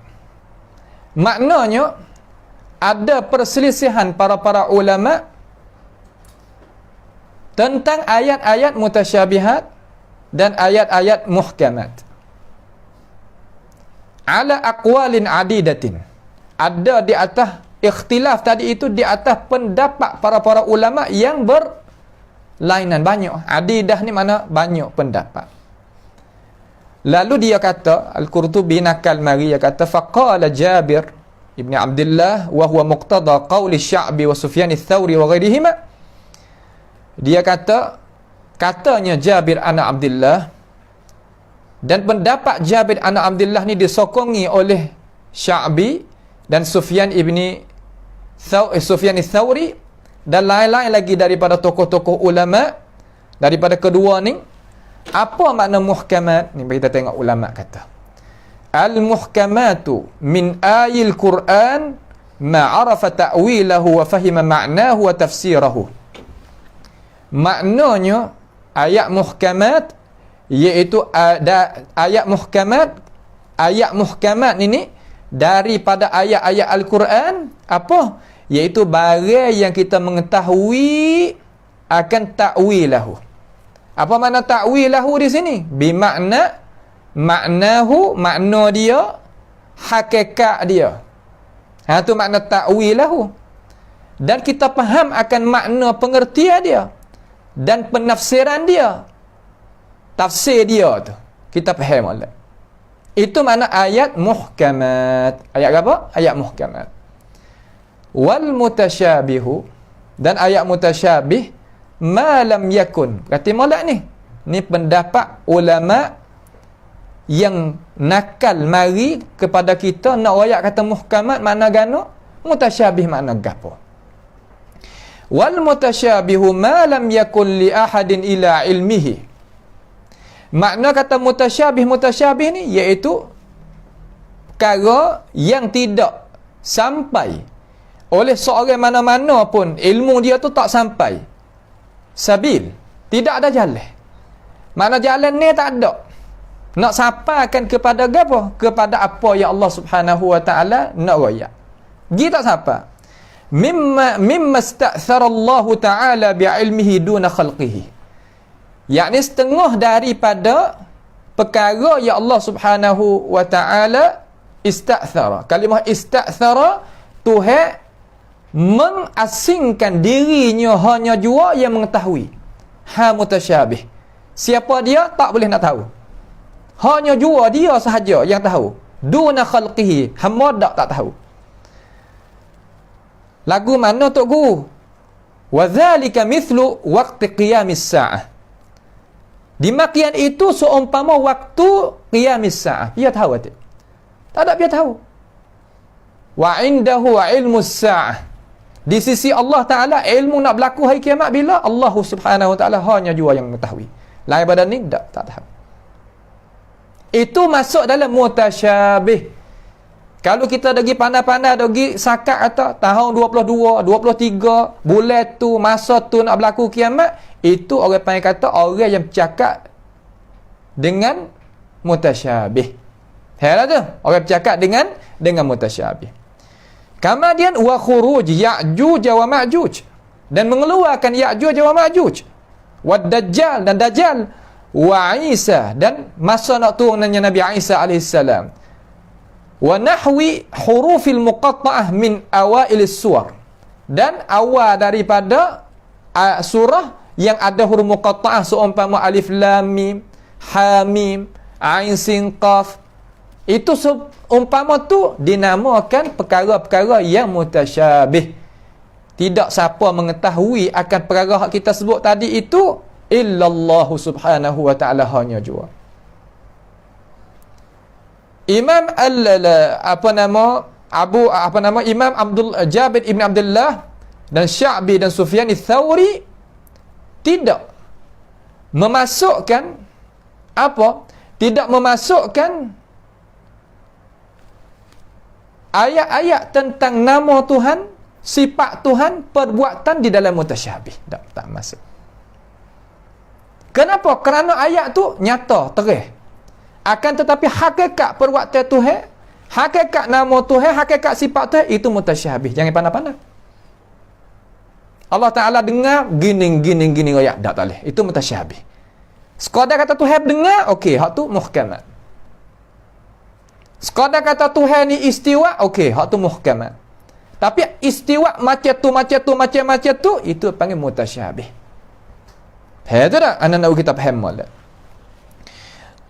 Maknanya ada perselisihan para ulama tentang ayat-ayat mutasyabihat dan ayat-ayat muhkamat. Ala aqwalin adidatin. Ada di atas ikhtilaf tadi itu di atas pendapat para ulama yang berlainan, banyak. Adidah ni mana banyak pendapat. Lalu dia kata, Al-Qurtubi nakal mari, dia kata faqala Jabir ibn Abdullah wa huwa muqtada qawli Sya'bi wa Sufyan ats-Tsauri wa ghairihima. Dia kata, katanya Jabir anak Abdullah, dan pendapat Jabir anak Abdullah ni disokongi oleh Sya'bi dan Sufyan ats-Tsauri dan lain-lain lagi daripada tokoh-tokoh ulama daripada kedua ni. Apa makna muhkamat? Ni kita tengok ulama kata. Al-muhkamatu min ayil Quran ma arafa ta'wilahu wa fahima ma'nahu wa tafsirahu. Maknanya ayat muhkamat iaitu ayat muhkamat ini daripada ayat-ayat Al-Quran apa? Iaitu barang yang kita mengetahui akan ta'wilahu. Apa makna ta'wilahu di sini? Bimakna maknahu, makna dia, hakikat dia. Tu makna ta'wilahu. Dan kita faham akan makna pengertian dia dan penafsiran dia. Tafsir dia tu kita faham oleh. Itu makna ayat muhkamat. Ayat apa? Ayat muhkamat. Wal mutasyabihu, dan ayat mutasyabih ma lam yakun. Kata molek ni pendapat ulama yang nakal mari kepada kita nak royak kata muhkamat makna gano, mutasyabih makna gapo. Wal mutasyabihu ma lam yakun li ahadin ila ilmihi. Makna kata mutasyabih ni iaitu perkara yang tidak sampai oleh seorang mana-mana pun, ilmu dia tu tak sampai. Sabil, tidak ada jalan. Mana jalan ni tak ada. Nak sampaikan kepada apa? Kepada apa yang Allah Subhanahu wa taala nak royak. Gi tak sampai. Mimma ista'thara Allah taala bi'ilmihi duna khalqihi. Yakni setengah daripada perkara yang Allah Subhanahu wa taala ista'thara. Kalimah ista'thara, Tuhan mengasingkan dirinya hanya jua yang mengetahui. Mutasyabih. Siapa dia tak boleh nak tahu. Hanya jua dia sahaja yang tahu. Duna khalqihi, hamba tak tahu. Lagu mana Tok Guru? Wa dzalika mithlu waqti qiyamis sa'ah. Demikian itu seumpama waktu qiyamis sa'ah. Dia tahu tak? Tak ada dia tahu. Wa indahu ilmus sa'ah. Di sisi Allah Ta'ala ilmu nak berlaku hari kiamat bila? Allah Subhanahu Wa Ta'ala hanya jua yang mengetahui. Lain pada ni tak tahu. Itu masuk dalam mutasyabih. Kalau kita pergi pandai-pandai, pergi sakat kata tahun 22, 23, bulan tu, masa tu nak berlaku kiamat, itu orang panggil kata orang yang bercakap dengan mutasyabih. Helah tu, orang bercakap dengan mutasyabih. Kemudian wa khuruj Ya'juj wa Ma'juj, dan mengeluarkan Ya'juj wa Ma'juj, wa Dajjal dan Dajjal, wa Isa, dan masa nak turunnya Nabi Isa alaihissalam, wa nahwi hurufil muqatta'ah min awailis suwar, dan awal daripada surah yang ada huruf muqatta'ah seumpama alif lam mim, ha mim, ain sin qaf, itu seumpama tu dinamakan perkara-perkara yang mutasyabih. Tidak siapa mengetahui akan perkara yang kita sebut tadi itu illallah subhanahu wa ta'ala hanya jua. Imam Imam Jabir ibn Abdullah dan Sya'bi dan Sufyan Ats-Tsauri tidak memasukkan ayat-ayat tentang nama Tuhan, sifat Tuhan, perbuatan di dalam mutasyabih. Tak masuk. Kenapa? Kerana ayat tu nyata, terang. Akan tetapi hakikat perbuatan Tuhan, hakikat nama Tuhan, hakikat sifat Tuhan itu mutasyabih. Jangan pandai-pandai. Allah Ta'ala dengar gini ayat, tak boleh. Itu mutasyabih. Sekadar kata Tuhan dengar, okey, hak tu muhkamat. Sekadar kata Tuhan ni istiwa, okey, hak tu muhkamat. Tapi istiwa macam tu, itu panggil mutasyabih. Itu dah, anda nak kita faham malah.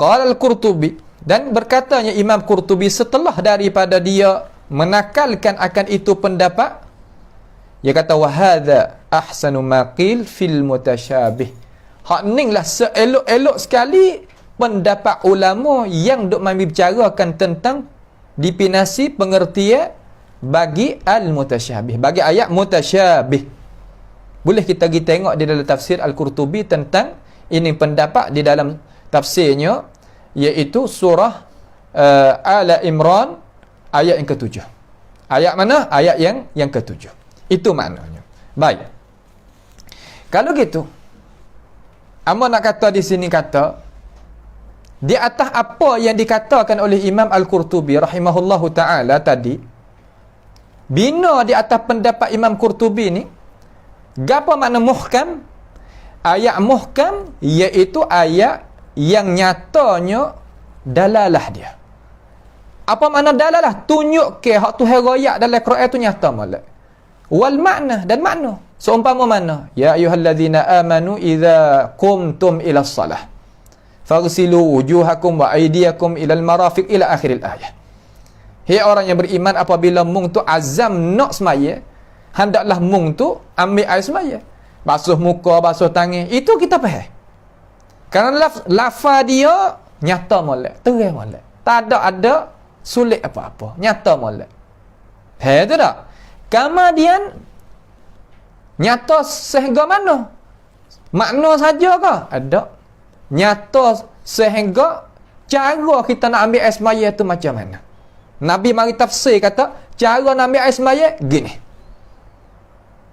Qala al-Qurtubi, dan berkatanya Imam Qurtubi setelah daripada dia menakalkan akan itu pendapat, dia kata wa hadza ahsanu ma qil fil mutasyabih. Hak ninglah seelok-elok sekali pendapat ulama yang duk membicarakan tentang definisi pengertian bagi al-mutasyabih, bagi ayat mutasyabih. Boleh kita pergi tengok di dalam tafsir Al-Qurtubi tentang ini pendapat di dalam tafsirnya, iaitu surah Ala Imran ayat yang ke-7. Ayat mana? Ayat yang ke-7. Itu maknanya. Baik. Kalau gitu, Amba nak kata di sini kata, di atas apa yang dikatakan oleh Imam Al-Qurtubi rahimahullahu ta'ala tadi, bina di atas pendapat Imam Qurtubi ni, gapo makna muhkam? Ayat muhkam iaitu ayat yang nyatanya dalalah dia. Apa makna dalalah? Tunjuk ke hak Tuhan royak dalam Quran tu nyata molek. Wal makna, dan makna. Seumpama mana? Ya ayyuhallazina amanu idza qumtum ila shalah faghsilu wujuhakum wa aydiyakum ila al-marafiq ila akhiril ayat. Hei orang yang beriman, apabila mung tu azam nak semaya, hendaklah mung tu ambil air semaya, basuh muka, basuh tangan. Itu kita faham. Kerana lafaz dia nyata molek, terang molek. Tak ada sulit apa-apa. Nyata molek. Itu tak? Kemudian nyata sehingga mana? Makna saja ke? Ada. Nyata sehingga cara kita nak ambil air semaya tu macam mana? Nabi mari tafsir kata, cara nak ambil air semaya gini.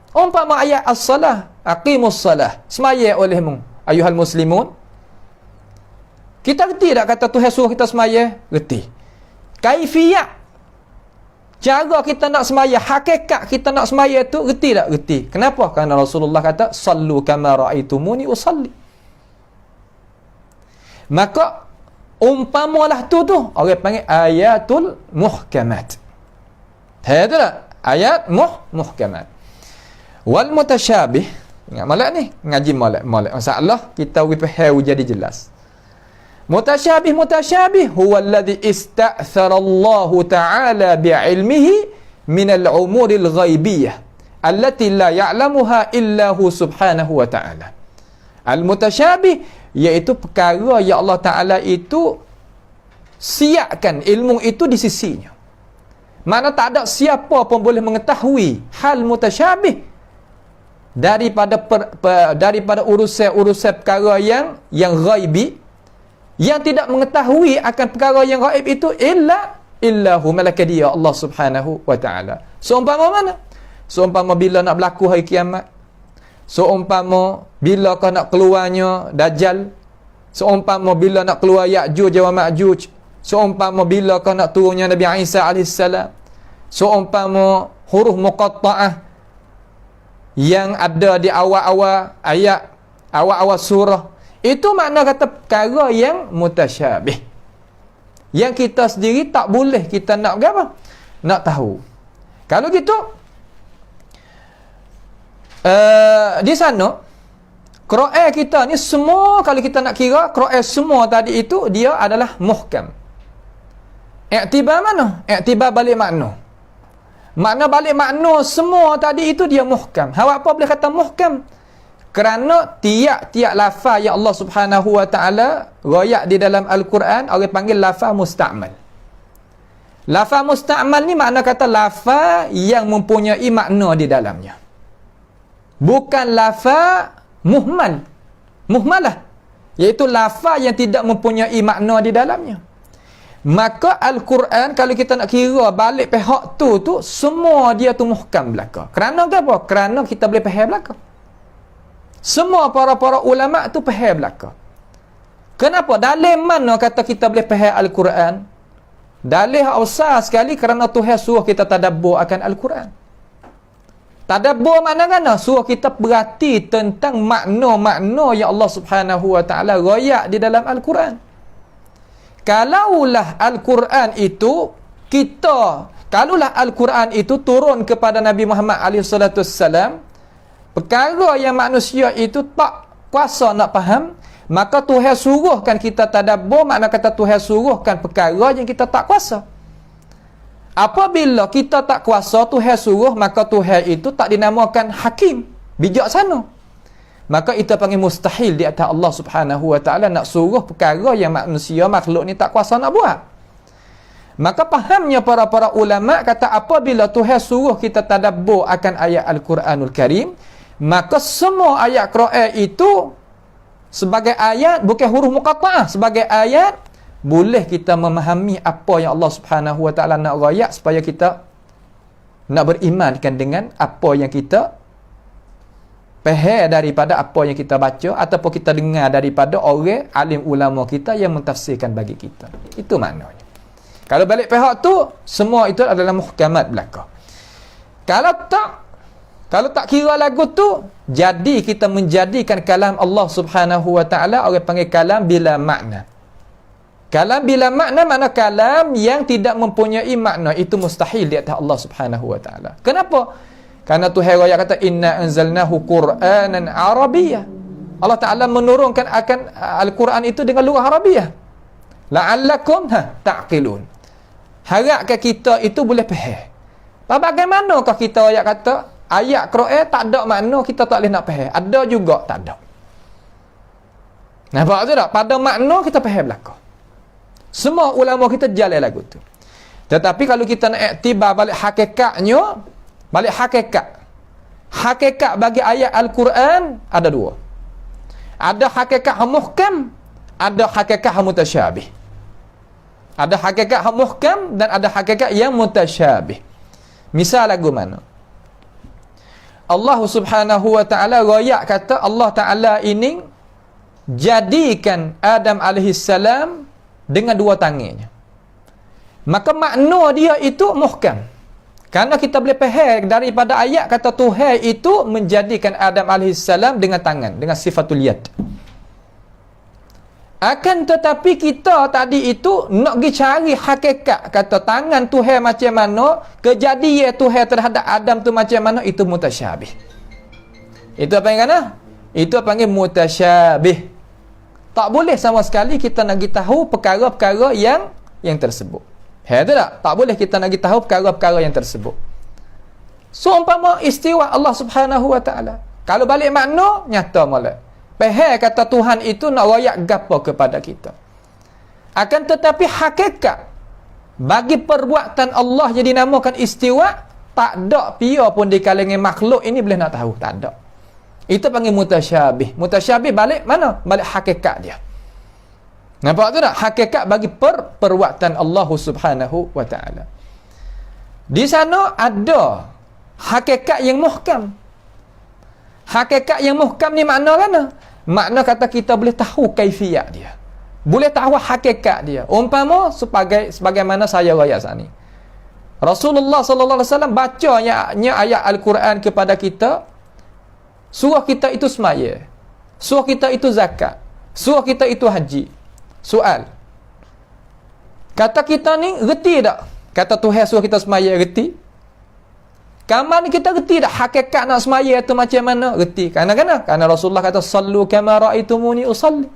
Umpama ayat as-salah, aqimus salah, semaya olehmu ayuhal muslimun. Kita reti tak kata Tuhan suruh kita semaya? Reti. Kaifiyat, cara kita nak semaya, hakikat kita nak semaya tu reti tak? Reti. Kenapa? Kerana Rasulullah kata, sallu kama ra'aitumuni usalli. Maka umpamalah tu orang panggil ayatul muhkamat. Itu tak? Ayat muhkamat. Wal mutasyabih, ingat malak ni, ngaji malak. Masalah kita faham jadi jelas. Mutasyabih huwa alladhi ista'thara Allah Ta'ala bi'ilmihi min al-umuril ghaibiyah allati la ya'lamuha illa hu subhanahu wa ta'ala. Al-mutasyabih iaitu perkara yang Allah Ta'ala itu siapkan ilmu itu di sisinya. Mana tak ada siapa pun boleh mengetahui hal mutasyabih daripada urusan-urusan perkara yang ghaibi, yang tidak mengetahui akan perkara yang ghaib itu illahu malaka dia Allah Subhanahu wa ta'ala. Seumpama mana? Seumpama bila nak berlaku hari kiamat, seumpama bila kau nak keluarnya Dajjal, seumpama bila nak keluar Ya'juj wa Ma'juj, seumpama bila kau nak turunnya Nabi Isa alaihissalam, seumpama huruf muqatta'ah yang ada di awal-awal ayat, awal-awal surah, itu makna kata perkara yang mutasyabih, yang kita sendiri tak boleh kita nak apa? Nak tahu. Kalau gitu di sana Quran kita ni semua, kalau kita nak kira Quran semua tadi itu dia adalah muhkam. Iktibar mana? Iktibar balik makna. Makna balik makna semua tadi itu dia muhkam. Awak apa boleh kata muhkam? Kerana tiap-tiap lafaz yang Allah Subhanahu wa ta'ala royak di dalam Al-Quran, orang panggil lafaz musta'mal. Lafaz musta'mal ni makna kata lafaz yang mempunyai makna di dalamnya. Bukan lafaz muhmal. Muhmalah, iaitu lafaz yang tidak mempunyai makna di dalamnya. Maka Al-Quran kalau kita nak kira balik pihak tu semua dia tu muhkam belaka. Kerana apa? Kerana kita boleh faham belaka. Semua para ulama tu faham belaka. Kenapa? Dalil mana kata kita boleh faham Al-Quran? Dalil besar sekali kerana Tuhan suruh kita tadabbur akan Al-Quran. Tadabbur makna suruh kita berhati tentang makna-makna yang Allah Subhanahu wa ta'ala royak di dalam Al-Quran. Kalaulah Al-Quran itu turun kepada Nabi Muhammad SAW, perkara yang manusia itu tak kuasa nak faham, maka Tuhan suruhkan kita tadabbur, makna kata Tuhan suruhkan perkara yang kita tak kuasa. Apabila kita tak kuasa, Tuhan suruh, maka Tuhan itu tak dinamakan hakim, bijaksana. Maka itu panggil mustahil di atas Allah Subhanahu wa ta'ala nak suruh perkara yang manusia, makhluk ni tak kuasa nak buat. Maka fahamnya para ulama kata apabila Tuhan suruh kita tadabbur akan ayat Al-Quranul Karim, maka semua ayat Quran itu sebagai ayat, bukan huruf muqatta'ah, sebagai ayat boleh kita memahami apa yang Allah Subhanahu wa ta'ala nak rayak, supaya kita nak berimankan dengan apa yang kita faham daripada apa yang kita baca ataupun kita dengar daripada orang alim ulama kita yang mentafsirkan bagi kita. Itu maknanya. Kalau balik pihak tu, semua itu adalah muhkamat belaka. Kalau tak kira lagu tu, jadi kita menjadikan kalam Allah Subhanahu wa ta'ala orang panggil kalam bila makna. Kalam bila makna, makna kalam yang tidak mempunyai makna, itu mustahil di atas Allah Subhanahu wa ta'ala. Kenapa? Karena Tuhan raya kata inna anzalnahu Qur'anan Arabiyyah. Allah Ta'ala menurunkan akan Al-Quran itu dengan lughah Arabiyyah. La'allakum ta'qilun. Harapkan kita itu boleh faham. Bagaimanakah kita ayat kata ayat Quran tak ada makna, kita tak boleh nak faham? Ada juga tak ada. Nampak tu tak? Pada makna kita faham belaka. Semua ulama kita jalan lagu tu. Tetapi kalau kita nak iktibar balik hakikatnya, balik hakikat bagi ayat Al-Quran ada dua. Ada hakikat muhkam, ada hakikat mutasyabih. Ada hakikat muhkam dan ada hakikat yang mutasyabih. Misal lagu mana? Allah Subhanahu wa ta'ala royak kata Allah Ta'ala ini jadikan Adam alaihissalam dengan dua tangannya. Maka makna dia itu muhkam. Kerana kita boleh faham daripada ayat kata Tuhan itu menjadikan Adam alaihissalam dengan tangan, dengan sifatul yad. Akan tetapi kita tadi itu nak pergi cari hakikat kata tangan Tuhan macam mana, kejadian Tuhan terhadap Adam tu macam mana, itu mutasyabih. Itu apa yang kena? Itu panggil mutasyabih. Tak boleh sama sekali kita nak pergi tahu perkara-perkara yang tersebut. Tu tak? Tak boleh kita nak tahu perkara-perkara yang tersebut. Seumpama istiwa Allah Subhanahu wa taala. Kalau balik makna nyata molek. Faham kata Tuhan itu nak royak gapo kepada kita. Akan tetapi hakikat bagi perbuatan Allah jadi namakan istiwa, tak ada pia pun di kalangan makhluk ini boleh nak tahu, tak ada. Itu panggil mutasyabih. Mutasyabih balik mana? Balik hakikat dia. Nampak tu tak? Hakikat bagi perbuatan Allah Subhanahu wa taala. Di sana ada hakikat yang muhkam. Hakikat yang muhkam ni makna kan? Makna kata kita boleh tahu kaifiat dia. Boleh tahu hakikat dia. Umpama sebagaimana saya raya saat ni. Rasulullah sallallahu alaihi wasallam bacanya ayat Al-Quran kepada kita, suruh kita itu semaya, suruh kita itu zakat, suruh kita itu haji. Soal. Kata kita ni reti tak? Kata Tuhan suruh kita semaya, reti? Kamal ni kita reti tak hakikat nak semaya tu macam mana? Reti. Kerana Rasulullah kata sallu kama ra'aitumuni usalli.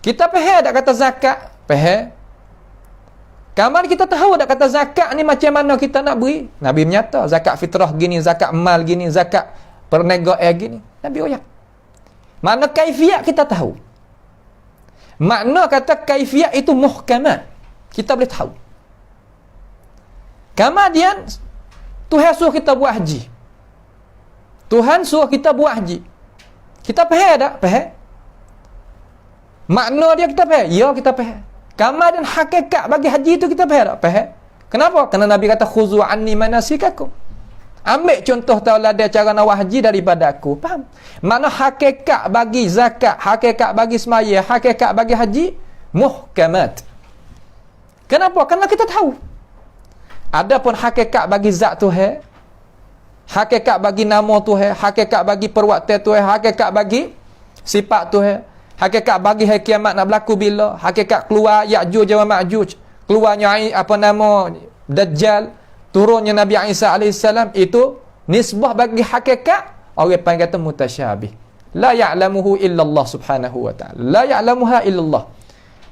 Kita faham tak kata zakat? Faham. Kamal kita tahu tak kata zakat ni macam mana kita nak beri? Nabi menyata zakat fitrah gini, zakat mal gini, zakat perniagaan gini. Nabi royak. Mana kaifiat kita tahu. Makna kata kaifiat itu muhkamat. Kita boleh tahu. Kemudian Tuhan suruh kita buat haji. Tuhan suruh kita buat haji. Kita faham tak? Faham. Makna dia kita faham? Ya, kita faham. Kemudian hakikat bagi haji itu kita faham tak? Faham. Kenapa? Kerana Nabi kata khuzu anni manasikakum. Ambil contoh tauladan cara nak buat haji daripada aku. Faham? Makna hakikat bagi zakat, hakikat bagi semaya, hakikat bagi haji muhkamat. Kenapa? Kerana kita tahu. Adapun hakikat bagi zat Tuhan, hakikat bagi nama Tuhan, hakikat bagi perbuatan Tuhan, hakikat bagi sifat Tuhan, hakikat bagi hari kiamat nak berlaku bila, hakikat keluar Ya'juj wa Ma'juj, keluarnya Dajjal, turunnya Nabi Isa AS, itu nisbah bagi hakikat orang panggil kata mutasyabih. La ya'lamuhu illallah subhanahu wa ta'ala. La ya'lamuha illallah.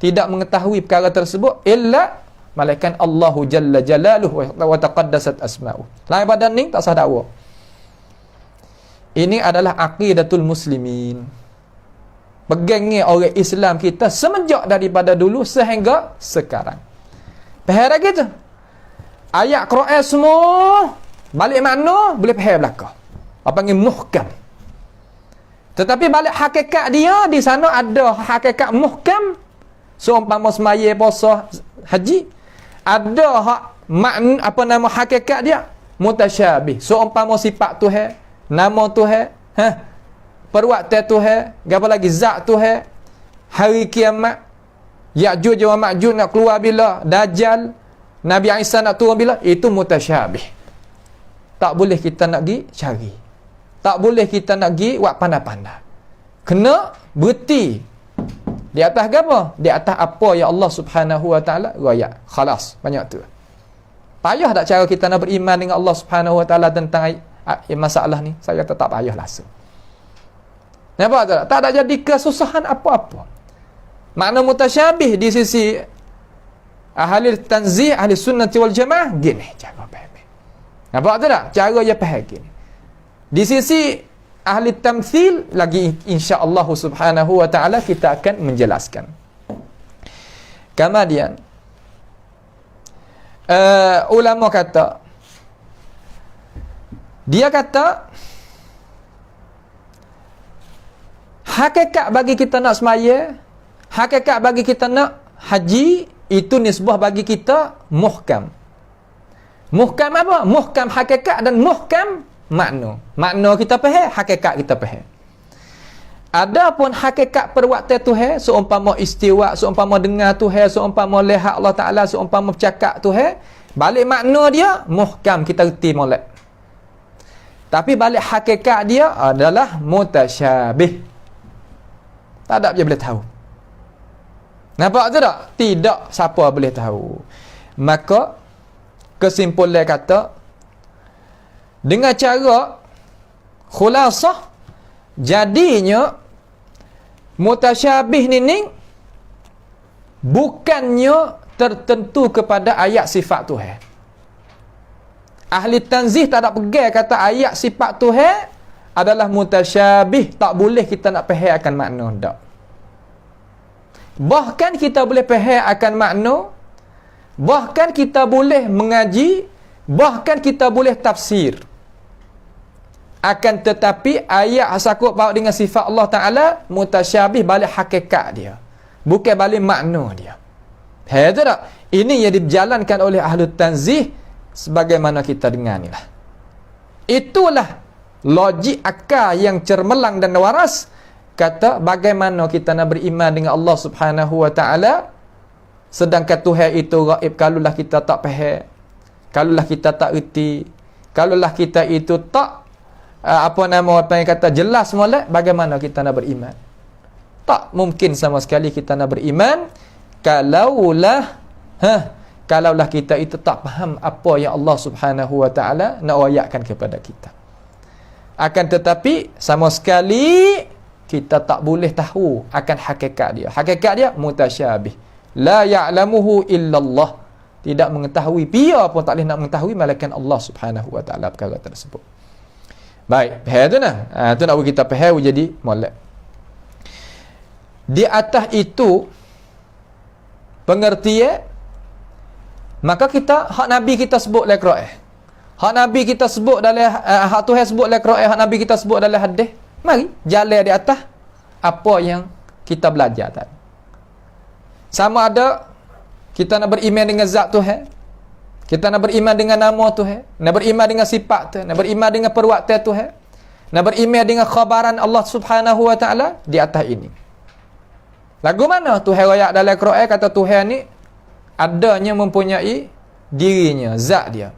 Tidak mengetahui perkara tersebut illa malaikat Allahu jalla jalaluhu wa taqaddasat asma'u. Lain pada ni tak sah dakwa. Ini adalah aqidatul muslimin. Pegangnya orang Islam kita semenjak daripada dulu sehingga sekarang. Faham lagi tu? Ayat Quran semua balik makna boleh faham belaka. Apa panggil muhkam. Tetapi balik hakikat dia di sana ada hakikat muhkam. Seumpama semaya puasa haji, ada hak makna hakikat dia mutasyabih. Seumpama sifat Tuhan, nama Tuhan, perbuatan Tuhan, apa lagi zat Tuhan, hari kiamat, Ya'juj wa Ma'juj nak keluar bila, Dajjal, Nabi Isa nak turun bila, itu mutasyabih. Tak boleh kita nak pergi cari. Tak boleh kita nak pergi buat pandai-pandai. Kena berhenti di atas apa? Di atas apa yang Allah Subhanahu wa taala royak. Khalas, banyak tu. Payah tak cara kita nak beriman dengan Allah Subhanahu wa taala tentang masalah ni? Saya tetap payah langsung. Nampak tak? Tak ada jadi kesusahan apa-apa. Makna mutasyabih di sisi ahli tanzih, ahli sunnati wal jamaah gini cara faham. Nampak tak? Cara dia faham gini. Di sisi ahli tamthil lagi insya-Allah subhanahu wa ta'ala kita akan menjelaskan. Kemudian ulama kata, dia kata hakikat bagi kita nak semaya, hakikat bagi kita nak haji, itu nisbah bagi kita muhkam. Muhkam apa? Muhkam hakikat dan muhkam makna. Makna kita faham, hakikat kita faham. Adapun hakikat perbuatan Tuhan, seumpama istiwa, seumpama dengar Tuhan, seumpama lihat Allah Taala, seumpama bercakap Tuhan, balik makna dia muhkam kita reti molek. Tapi balik hakikat dia adalah mutasyabih. Tak ada dia boleh tahu. Nampak tu tak? Tidak siapa boleh tahu. Maka kesimpulan kata, dengan cara khulasah, jadinya mutasyabih ni bukannya tertentu kepada ayat sifat Tuhan. Ahli tanzih tak ada pegang kata ayat sifat Tuhan adalah mutasyabih, tak boleh kita nak faham akan makna dak. Bahkan kita boleh faham akan makna, bahkan kita boleh mengaji, bahkan kita boleh tafsir. Akan tetapi ayat sakut paut dengan sifat Allah Ta'ala mutasyabih balik hakikat dia, bukan balik makna dia. Faham tak? Ini yang dijalankan oleh ahli tanzih sebagaimana kita dengar ni lah. Itulah logik akal yang cermelang dan waras. Kata bagaimana kita nak beriman dengan Allah Subhanahu Wa Ta'ala sedangkan Tuhan itu gaib. Kalaulah kita tak faham, kalaulah kita tak erti, kalaulah kita itu tak apa yang kata jelas molek, bagaimana kita nak beriman? Tak mungkin sama sekali kita nak beriman kalaulah kita itu tak faham apa yang Allah Subhanahu Wa Ta'ala nak ayatkan kepada kita. Akan tetapi sama sekali kita tak boleh tahu akan hakikat dia. Hakikat dia mutasyabih. La ya'lamuhu illallah. Tidak mengetahui, pia pun tak boleh nak mengetahui malaikat Allah Subhanahu Wa Ta'ala perkara tersebut. Baik, faham tu nah. Tu nak kita faham jadi molek. Di atas itu pengertian, maka kita hak Nabi kita sebut dalam Quran. Hak Nabi kita sebut dalam hak Tuhan sebut dalam Quran, hak Nabi kita sebut dalam hadis. Mari jalan di atas apa yang kita belajar tadi. Sama ada kita nak beriman dengan zat Tuhan, kita nak beriman dengan nama Tuhan, nak beriman dengan sifat Tuhan, nak beriman dengan perbuatan Tuhan, nak beriman dengan khabaran Allah Subhanahu Wa Ta'ala di atas ini. Lagu mana Tuhan ayat dalam Quran kata Tuhan ni adanya mempunyai dirinya, zat dia.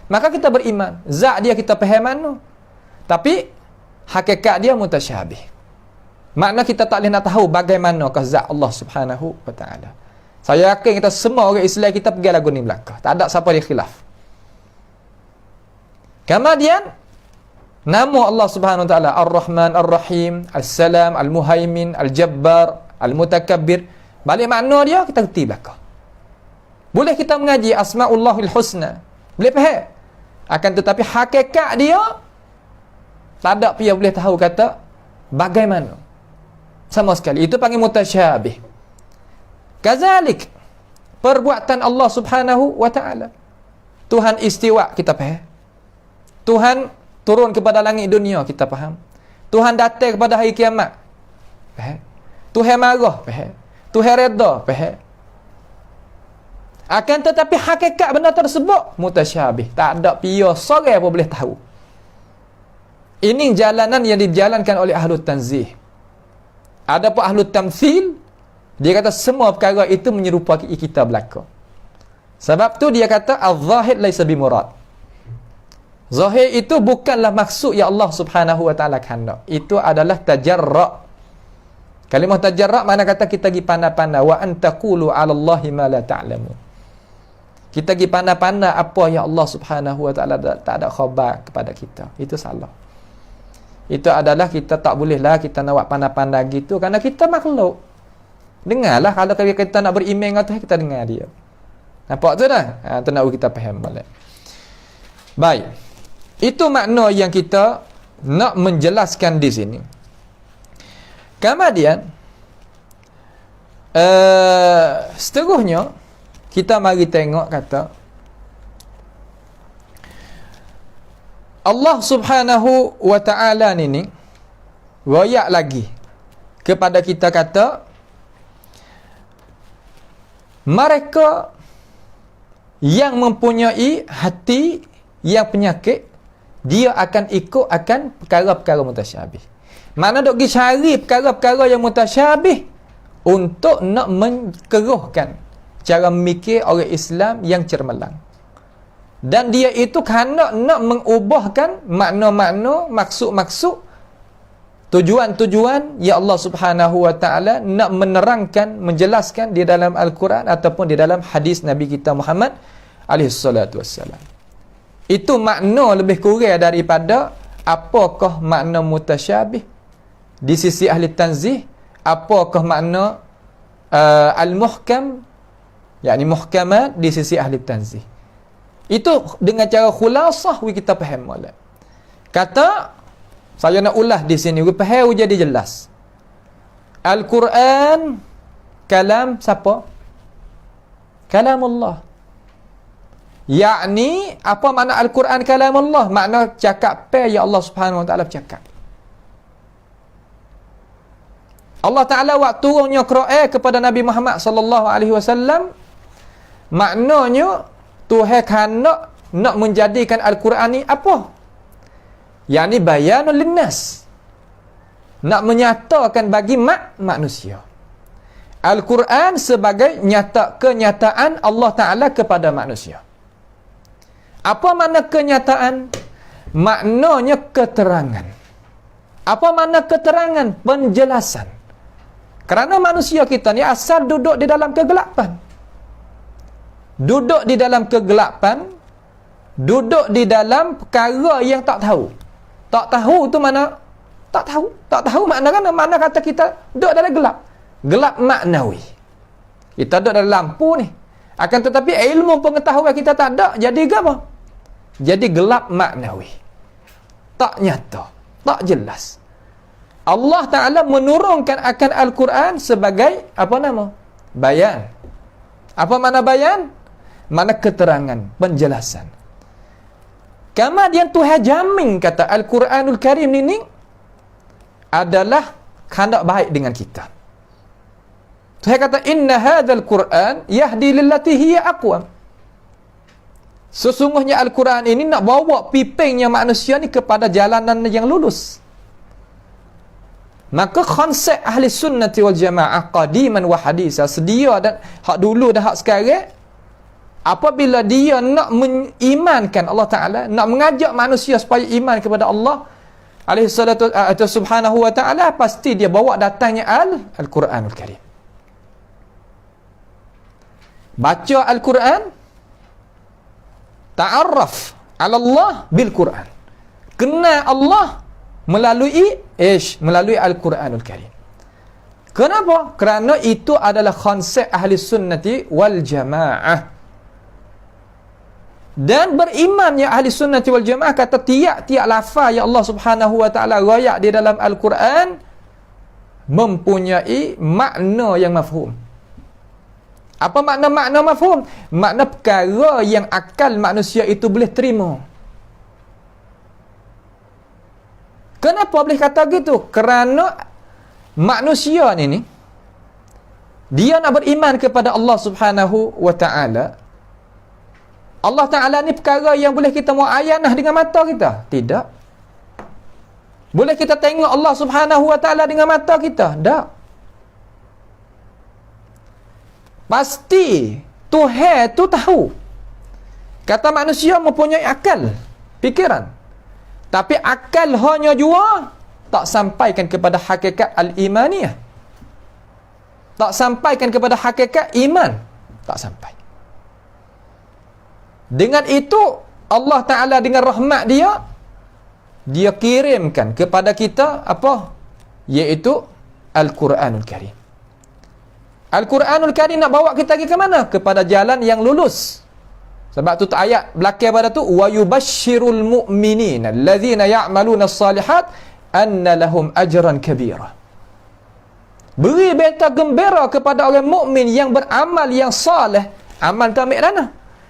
Maka kita beriman, zat dia kita faham mana. Tapi hakikat dia mutasyabih. Makna kita tak boleh nak tahu bagaimanakah zat Allah Subhanahu Wa Ta'ala. Saya yakin kita semua orang Islam kita pergi lagu ni belakang. Tak ada siapa yang khilaf. Kemudian nama Allah Subhanahu Wa Ta'ala Ar-Rahman, Ar-Rahim, Al-Salam, Al-Muhaimin, Al-Jabbar, Al-Mutakabbir. Balik makna dia kita kerti belakang. Boleh kita mengaji Asma'ullahil Husna, boleh faham. Akan tetapi hakikat dia tak ada pihak boleh tahu kata bagaimana. Sama sekali. Itu panggil mutasyabih. Kazalik perbuatan Allah Subhanahu Wa Ta'ala. Tuhan istiwa kita faham. Tuhan turun kepada langit dunia kita faham. Tuhan datang kepada hari kiamat faham. Tuhan marah faham. Tuhan redha faham. Akan tetapi hakikat benda tersebut mutasyabih. Tak ada pihak seorang pun boleh tahu. Ini jalanan yang dijalankan oleh ahlu tanzih. Ada pun ahlu tamthil, dia kata semua perkara itu menyerupai kita belaka. Sebab tu dia kata az-zahir laisa bimurad. Zahir itu bukanlah maksud yang Allah Subhanahu Wa Ta'ala kehendak. Itu adalah tajarra'. Kalimah tajarra' makna kata kita pergi pandai-pandai wa antaqulu 'ala Allahi ma la ta'lamun. Kita pergi pandai-pandai apa yang Allah Subhanahu Wa Ta'ala tak ada khabar kepada kita. Itu salah. Itu adalah kita tak bolehlah kita nak buat pandai-pandai gitu kerana kita makhluk. Dengarlah kalau kita nak beriman dengan Tuhan, kita dengar dia. Nampak tu dah? Tu nak kita faham balik. Baik. Itu makna yang kita nak menjelaskan di sini. Kemudian seterusnya kita mari tengok kata Allah Subhanahu Wa Ta'ala ni royak lagi kepada kita kata mereka yang mempunyai hati yang penyakit dia akan ikut akan perkara-perkara mutasyabih. Mana dok pergi cari perkara-perkara yang mutasyabih untuk nak mengeruhkan cara memikir orang Islam yang cermelang. Dan dia itu kerana nak mengubahkan makna-makna, maksud-maksud, tujuan-tujuan yang Allah Subhanahu Wa Ta'ala nak menerangkan, menjelaskan di dalam Al-Quran ataupun di dalam hadis Nabi kita Muhammad SAW. Itu makna lebih kurang daripada apakah makna mutasyabih di sisi ahli tanzih, apakah makna al-muhkam, yakni muhkamat di sisi ahli tanzih. Itu dengan cara khulasah kita faham molek. Kata saya nak ulah di sini, faham jadi jelas. Al-Quran kalam siapa? Kalam Allah. Yakni apa makna Al-Quran kalam Allah? Makna cakap pe ya Allah Subhanahu wa taala bercakap. Allah Taala waktu turunnya Quran kepada Nabi Muhammad sallallahu alaihi wasallam, maknanya Tuhan hendak nak menjadikan Al-Quran ni apa? Yakni bayanul linnas. Nak menyatakan bagi manusia. Al-Quran sebagai kenyataan Allah Ta'ala kepada manusia. Apa makna kenyataan? Maknanya keterangan. Apa makna keterangan? Penjelasan. Kerana manusia kita ni asal duduk di dalam kegelapan. Duduk di dalam kegelapan, duduk di dalam perkara yang tak tahu. Tak tahu tu mana? Tak tahu. Tak tahu makna kan? Makna kata kita duduk dalam gelap. Gelap maknawi. Kita duduk dalam lampu ni. Akan tetapi ilmu pengetahuan kita tak ada. Jadi apa? Jadi gelap maknawi. Tak nyata. Tak jelas. Allah Ta'ala menurunkan akan Al-Quran sebagai apa nama? Bayan. Apa makna bayan? Makna keterangan, penjelasan. Kemudian Tuhan jamin kata Al-Quranul Karim ini adalah hendak baik dengan kita. Tuhan kata inna hadzal Quran yahdi lillati hiya aqwam. Sesungguhnya Al-Quran ini nak bawa pipingnya manusia ni kepada jalanan yang lurus. Maka konsep ahli sunnati wal jamaah qadiman wa hadisa, sedia dan hak dulu dan hak sekarang, apabila dia nak mengimankan Allah Ta'ala, nak mengajak manusia supaya iman kepada Allah alaihi salatu atau subhanahu wa ta'ala, pasti dia bawa datangnya Al-Quranul Karim. Baca Al-Quran, ta'arraf ala Allah bil Quran. Kenal Allah melalui melalui Al-Quranul Karim. Kenapa? Kerana itu adalah konsep ahli sunnati wal jamaah. Dan berimannya ahli sunnati wal jamaah kata tiap-tiap lafaz yang Allah Subhanahu wa taala royak di dalam Al-Quran mempunyai makna yang mafhum. Apa makna mafhum? Makna perkara yang akal manusia itu boleh terima. Kenapa boleh kata gitu? Kerana manusia ni dia nak beriman kepada Allah Subhanahu wa taala. Allah Ta'ala ni perkara yang boleh kita muayyanah dengan mata kita? Tidak. Boleh kita tengok Allah Subhanahu wa taala dengan mata kita? Tak. Pasti Tuhan tu tahu. Kata manusia mempunyai akal, fikiran. Tapi akal hanya jua tak sampaikan kepada hakikat al-imaniyah. Tak sampaikan kepada hakikat iman. Tak sampai. Dengan itu Allah Ta'ala dengan rahmat dia kirimkan kepada kita apa? Iaitu Al-Quranul Karim. Al-Quranul Karim nak bawa kita pergi ke mana? Kepada jalan yang lulus. Sebab tu ayat belakang pada tu wa yubashshirul mu'minina allazina ya'maluna as-salihat anna lahum ajran kabira. Beri berita gembira kepada orang mukmin yang beramal yang saleh. Amal tu ambil mana?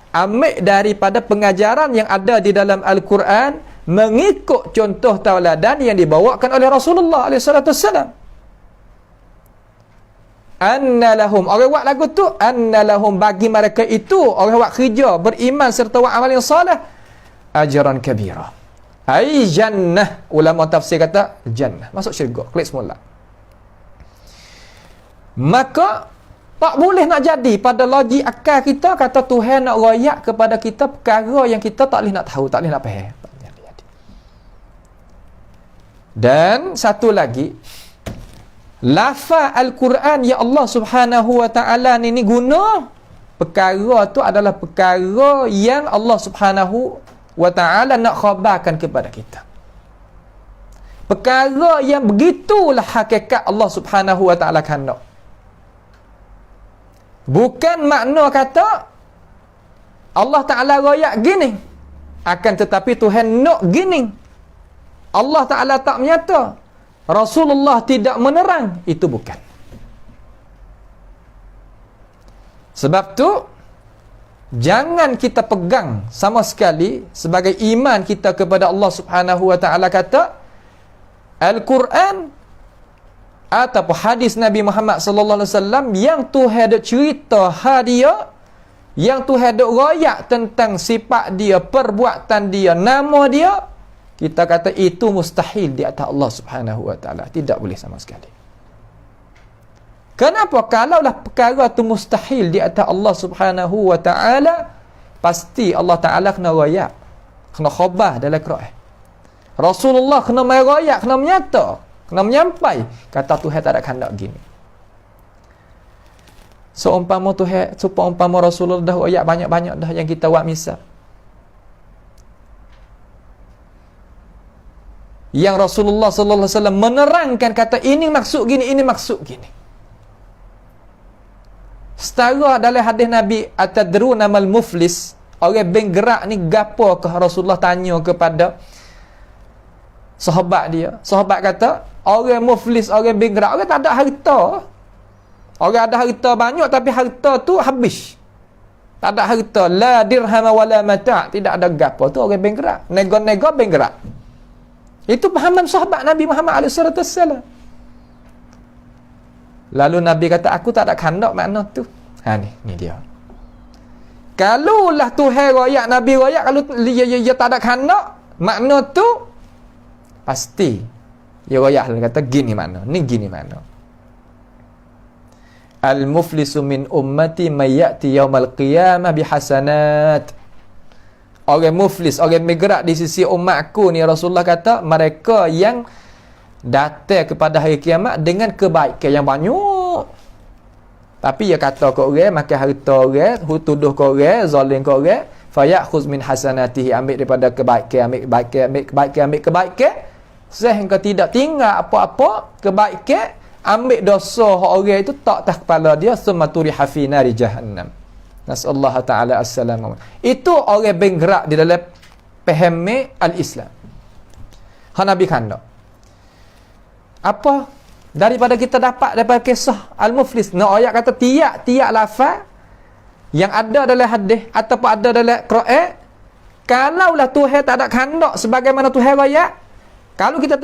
Ambil daripada pengajaran yang ada di dalam Al-Quran, mengikut contoh tauladan yang dibawakan oleh Rasulullah SAW. Anna lahum, orang buat lagu tu, anna lahum, bagi mereka itu, orang buat kerja, beriman serta buat amal yang salih, ajran kabira. Ai jannah, ulama tafsir kata jannah, masuk syurga, klik semula. Maka tak boleh nak jadi pada logik akal kita kata Tuhan nak royak kepada kita perkara yang kita tak boleh nak tahu, tak boleh nak faham. Dan satu lagi, lafaz Al-Quran ya Allah Subhanahu wa taala ni guna, perkara tu adalah perkara yang Allah Subhanahu wa taala nak khabarkan kepada kita. Perkara yang begitulah hakikat Allah Subhanahu wa taala khanak. Bukan makna kata Allah Ta'ala royak gini, akan tetapi Tuhan nak gini. Allah Ta'ala tak menyata, Rasulullah tidak menerang, itu bukan. Sebab tu jangan kita pegang sama sekali sebagai iman kita kepada Allah Subhanahu wa taala kata Al-Quran ataupun hadis Nabi Muhammad sallallahu alaihi wasallam yang Tuhan ada cerita dia, yang Tuhan ada royak tentang sifat dia, perbuatan dia, nama dia, kita kata itu mustahil di atas Allah Subhanahu wa taala, tidak boleh sama sekali. Kenapa? Kalaulah perkara tu mustahil di atas Allah Subhanahu wa taala, pasti Allah Taala kena royak, kena khabar dalam Quran. Rasulullah kena mai royak, kena menyata, kena menyampai kata Tuhan tak ada kehendak gini. Seumpama Tuhan, seumpama Rasulullah dah royak banyak-banyak dah yang kita buat misal. Yang Rasulullah sallallahu alaihi wasallam menerangkan kata ini maksud gini, ini maksud gini. Setara dalam hadis Nabi, atadruna mal muflis, orang bergerak ni gapo ke Rasulullah tanya kepada sahabat dia. Sahabat kata, orang muflis, orang bergerak, orang tak ada harta. Orang ada harta banyak tapi harta tu habis. Tak ada harta, la dirham wala mata', tidak ada gapo, tu orang bergerak. Nego-nego bergerak. Itu pahaman sahabat Nabi Muhammad alaihi wasallam. Lalu Nabi kata, aku tak ada kehendak makna tu. Ni dia. Kalaulah Tuhan royak, Nabi royak, kalau dia tak ada kehendak makna tu, pasti dia royak kata gini makna, ni gini makna. Al-muflisu min ummati may ya'ti yaumal qiyamah bihasanat. Orang muflis, orang bergerak di sisi umatku ni, Rasulullah kata mereka yang datang kepada hari kiamat dengan kebaikan yang banyak. Tapi dia kata ke orang, makan harta orang, tuduh ke orang, zalim ke orang, fayakhuz min hasanatihi, ambil daripada kebaikan, ambil kebaikan, sehingga tidak tinggal apa-apa kebaikan, ambil dosa orang itu tak atas kepala dia, summa turiha fi nari jahannam. Nasallahu ta'ala as-salam. Itu orang bergerak di dalam paham al-Islam. Nabi kanda. Apa daripada kita dapat daripada kisah al-muflis? Ayat kata tiap lafaz yang ada dalam hadis ataupun ada dalam Quran, kalaulah Tuhan tak ada kehendak sebagaimana Tuhan royak, kalau kita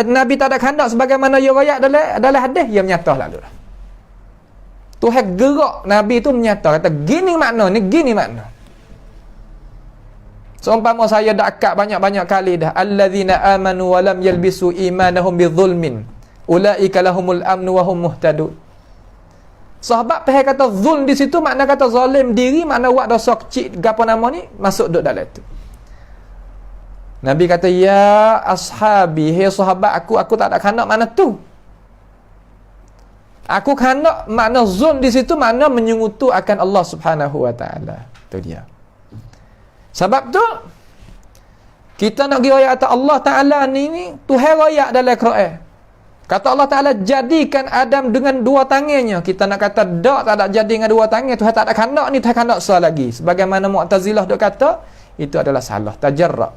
Nabi tak ada kehendak sebagaimana dia royak dalam hadis, dia menyata lalu. Tuhan gerak Nabi itu menyata kata gini makna ni, gini makna. Seumpama saya dah akad banyak-banyak kali dah, allazina amanu wa lam yalbisu imanahum bidzulmin ulaika lahumul amnu wa hum muhtadun. Sahabat pahal kata zulm di situ makna kata zalim diri, makna buat dosa kecil gapo nama ni, masuk duk dalam tu. Nabi kata ya ashabi, hey sahabat aku tak ada kehendak makna tu. Aku kehendak makna zulm di situ makna menyungutu akan Allah Subhanahu wa taala. Itu dia. Sebab tu kita nak pergi royak Allah Taala ni Tuhan royak dalam Quran. Kata Allah Taala jadikan Adam dengan dua tangannya. Kita nak kata tak ada jadi dengan dua tangan, Tuhan tak ada kehendak ni, Tuhan kehendak sah lagi. Sebagaimana Mu'tazilah dok kata, itu adalah salah, tajarra.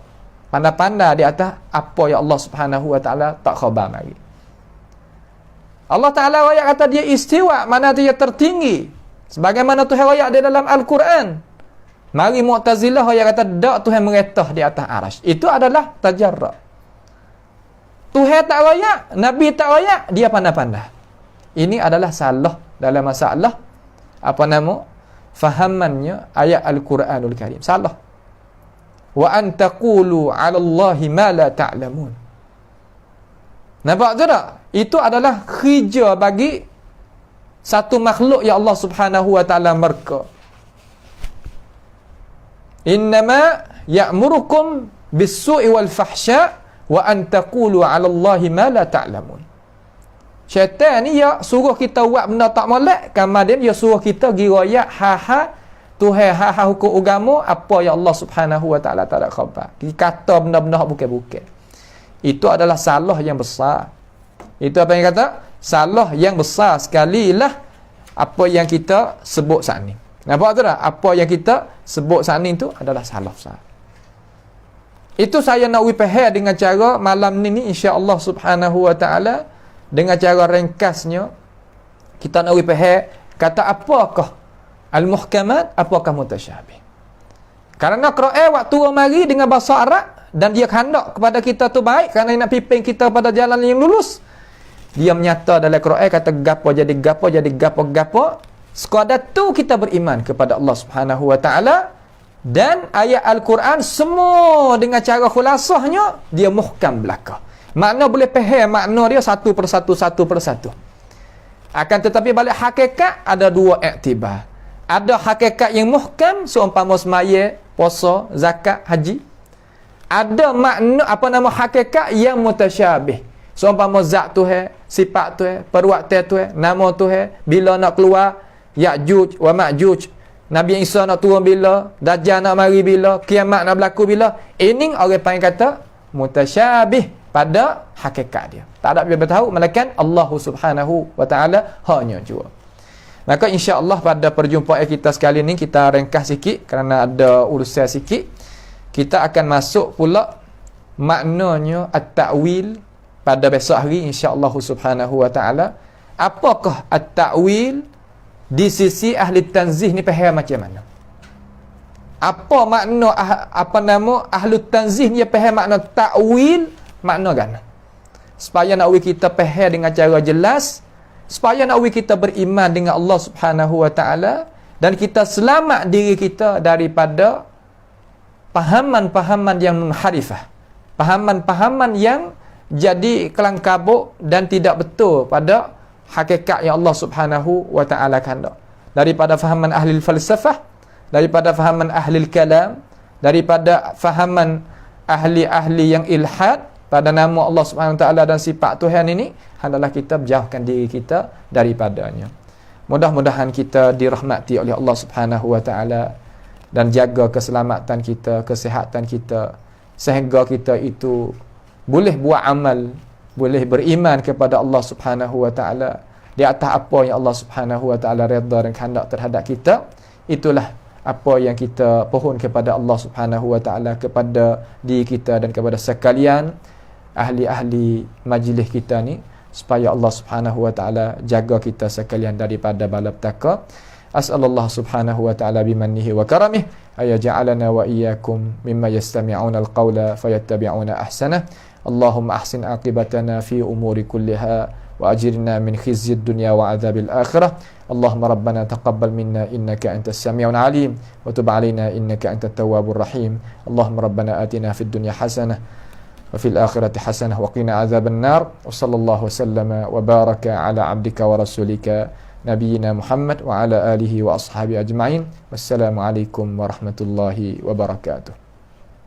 Pandai-pandai di atas apa yang Allah Subhanahu wa taala tak khabar lagi. Allah Ta'ala royak kata dia istiwa, mana dia tertinggi. Sebagaimana Tuhan royak di dalam Al-Quran. Mari Mu'tazilah royak kata tak, Tuhan meretah di atas arasy. Itu adalah tajarra. Tuhan tak royak, Nabi tak royak, dia pandai-pandai. Ini adalah salah dalam masalah apa nama? Fahamannya ayat Al-Quranul Karim. Salah. Wa an taqulu 'ala Allahi ma la ta'lamun. Nampak tu tak? Itu adalah kerja bagi satu makhluk yang Allah Subhanahu wa taala murka. Innama ya'murukum bis-su'i wal fahsya wa an taqulu 'ala Allahi ma la ta'lamun. Syaitan ni dia suruh kita buat benda tak molek, kemudian dia suruh kita pergi royak Tuhan hukum agama apa yang Allah Subhanahu wa taala tak ada khabar. Kita kata benda-benda bukan-bukan. Itu adalah salah yang besar. Itu apa yang kata? Salah yang besar sekali lah apa yang kita sebut saat ni. Nampak tu tak? Apa yang kita sebut saat ni tu adalah salaf sah. Itu saya nak faham dengan cara malam ni insya-Allah subhanahu wa ta'ala, dengan cara ringkasnya kita nak faham kata apakah al-muhkamat, apakah mutasyabih. Kerana Quran waktu mari dengan bahasa Arab dan dia hendak kepada kita tu baik, kerana nak pimpin kita pada jalan yang lurus. Dia menyata dalam Quran kata gapo jadi gapo, jadi gapo-gapo. Sekadar tu kita beriman kepada Allah Subhanahu wa taala, dan ayat Al-Quran semua dengan cara khulasahnya dia muhkam belaka. Makna boleh faham makna dia satu persatu. Akan tetapi balik hakikat ada dua iktibar. Ada hakikat yang muhkam seumpama semaya, puasa, zakat, haji. Ada makna hakikat yang mutasyabih. Seumpama zat Tuhan, sifat Tuhan, perbuatan Tuhan, nama Tuhan, bila nak keluar, Ya'juj wa Ma'juj, Nabi Isa nak turun bila, Dajjal nak mari bila, kiamat nak berlaku bila. Ini orang panggil kata mutasyabih pada hakikat dia. Tak ada dia bertahu melainkan Allah Subhanahu wa taala hanya jua. Maka insya-Allah pada perjumpaan kita sekali ni kita ringkas sikit kerana ada urusan sikit. Kita akan masuk pula maknanya at-ta'wil pada besok hari insya-Allah Subhanahu wa taala. Apakah at-ta'wil di sisi ahli tanzih ni faham macam mana? Apa makna ahli tanzih ni faham makna ta'wil, makna kan? Supaya nak kita faham dengan cara jelas, supaya nak kita beriman dengan Allah Subhanahu wa taala, dan kita selamat diri kita daripada pahaman-pahaman yang munharifah, pahaman-pahaman yang jadi kelang kabut dan tidak betul pada hakikat yang Allah Subhanahu wa taala kehendak. Daripada fahaman ahli falsafah, daripada fahaman ahli kalam, daripada fahaman ahli-ahli yang ilhad pada nama Allah Subhanahu wa taala dan sifat Tuhan ini, hendaklah kita berjauhkan diri kita daripadanya. Mudah-mudahan kita dirahmati oleh Allah Subhanahu wa taala dan jaga keselamatan kita, kesihatan kita, sehingga kita itu boleh buat amal, boleh beriman kepada Allah Subhanahu wa taala di atas apa yang Allah Subhanahu wa taala redha dan kehendak terhadap kita. Itulah apa yang kita pohon kepada Allah Subhanahu wa taala, kepada diri kita dan kepada sekalian ahli-ahli majlis kita ni, supaya Allah Subhanahu wa taala jaga kita sekalian daripada bala petaka. As'alullah Subhanahu wa taala bimannihi wa karamih ayaj'alana wa iyyakum mimma yastami'una al-qawla fayattabi'una ahsanah. Allahumma ahsin aqibatana fi umuri kulliha wa ajirna min khizyid dunya wa adzabil akhirah. Allahumma rabbana taqabbal minna innaka antas sami'un alim wa tub 'alaina innaka antat tawwabur rahim. Allahumma rabbana atina fid dunya hasanah wa fil akhirati hasanah wa qina adzaban nar. Wa sallallahu wasallama wa baraka ala 'abdika wa rasulika nabiyyina Muhammad wa ala alihi wa ashabihi ajma'in. Wassalamu alaikum warahmatullahi wabarakatuh.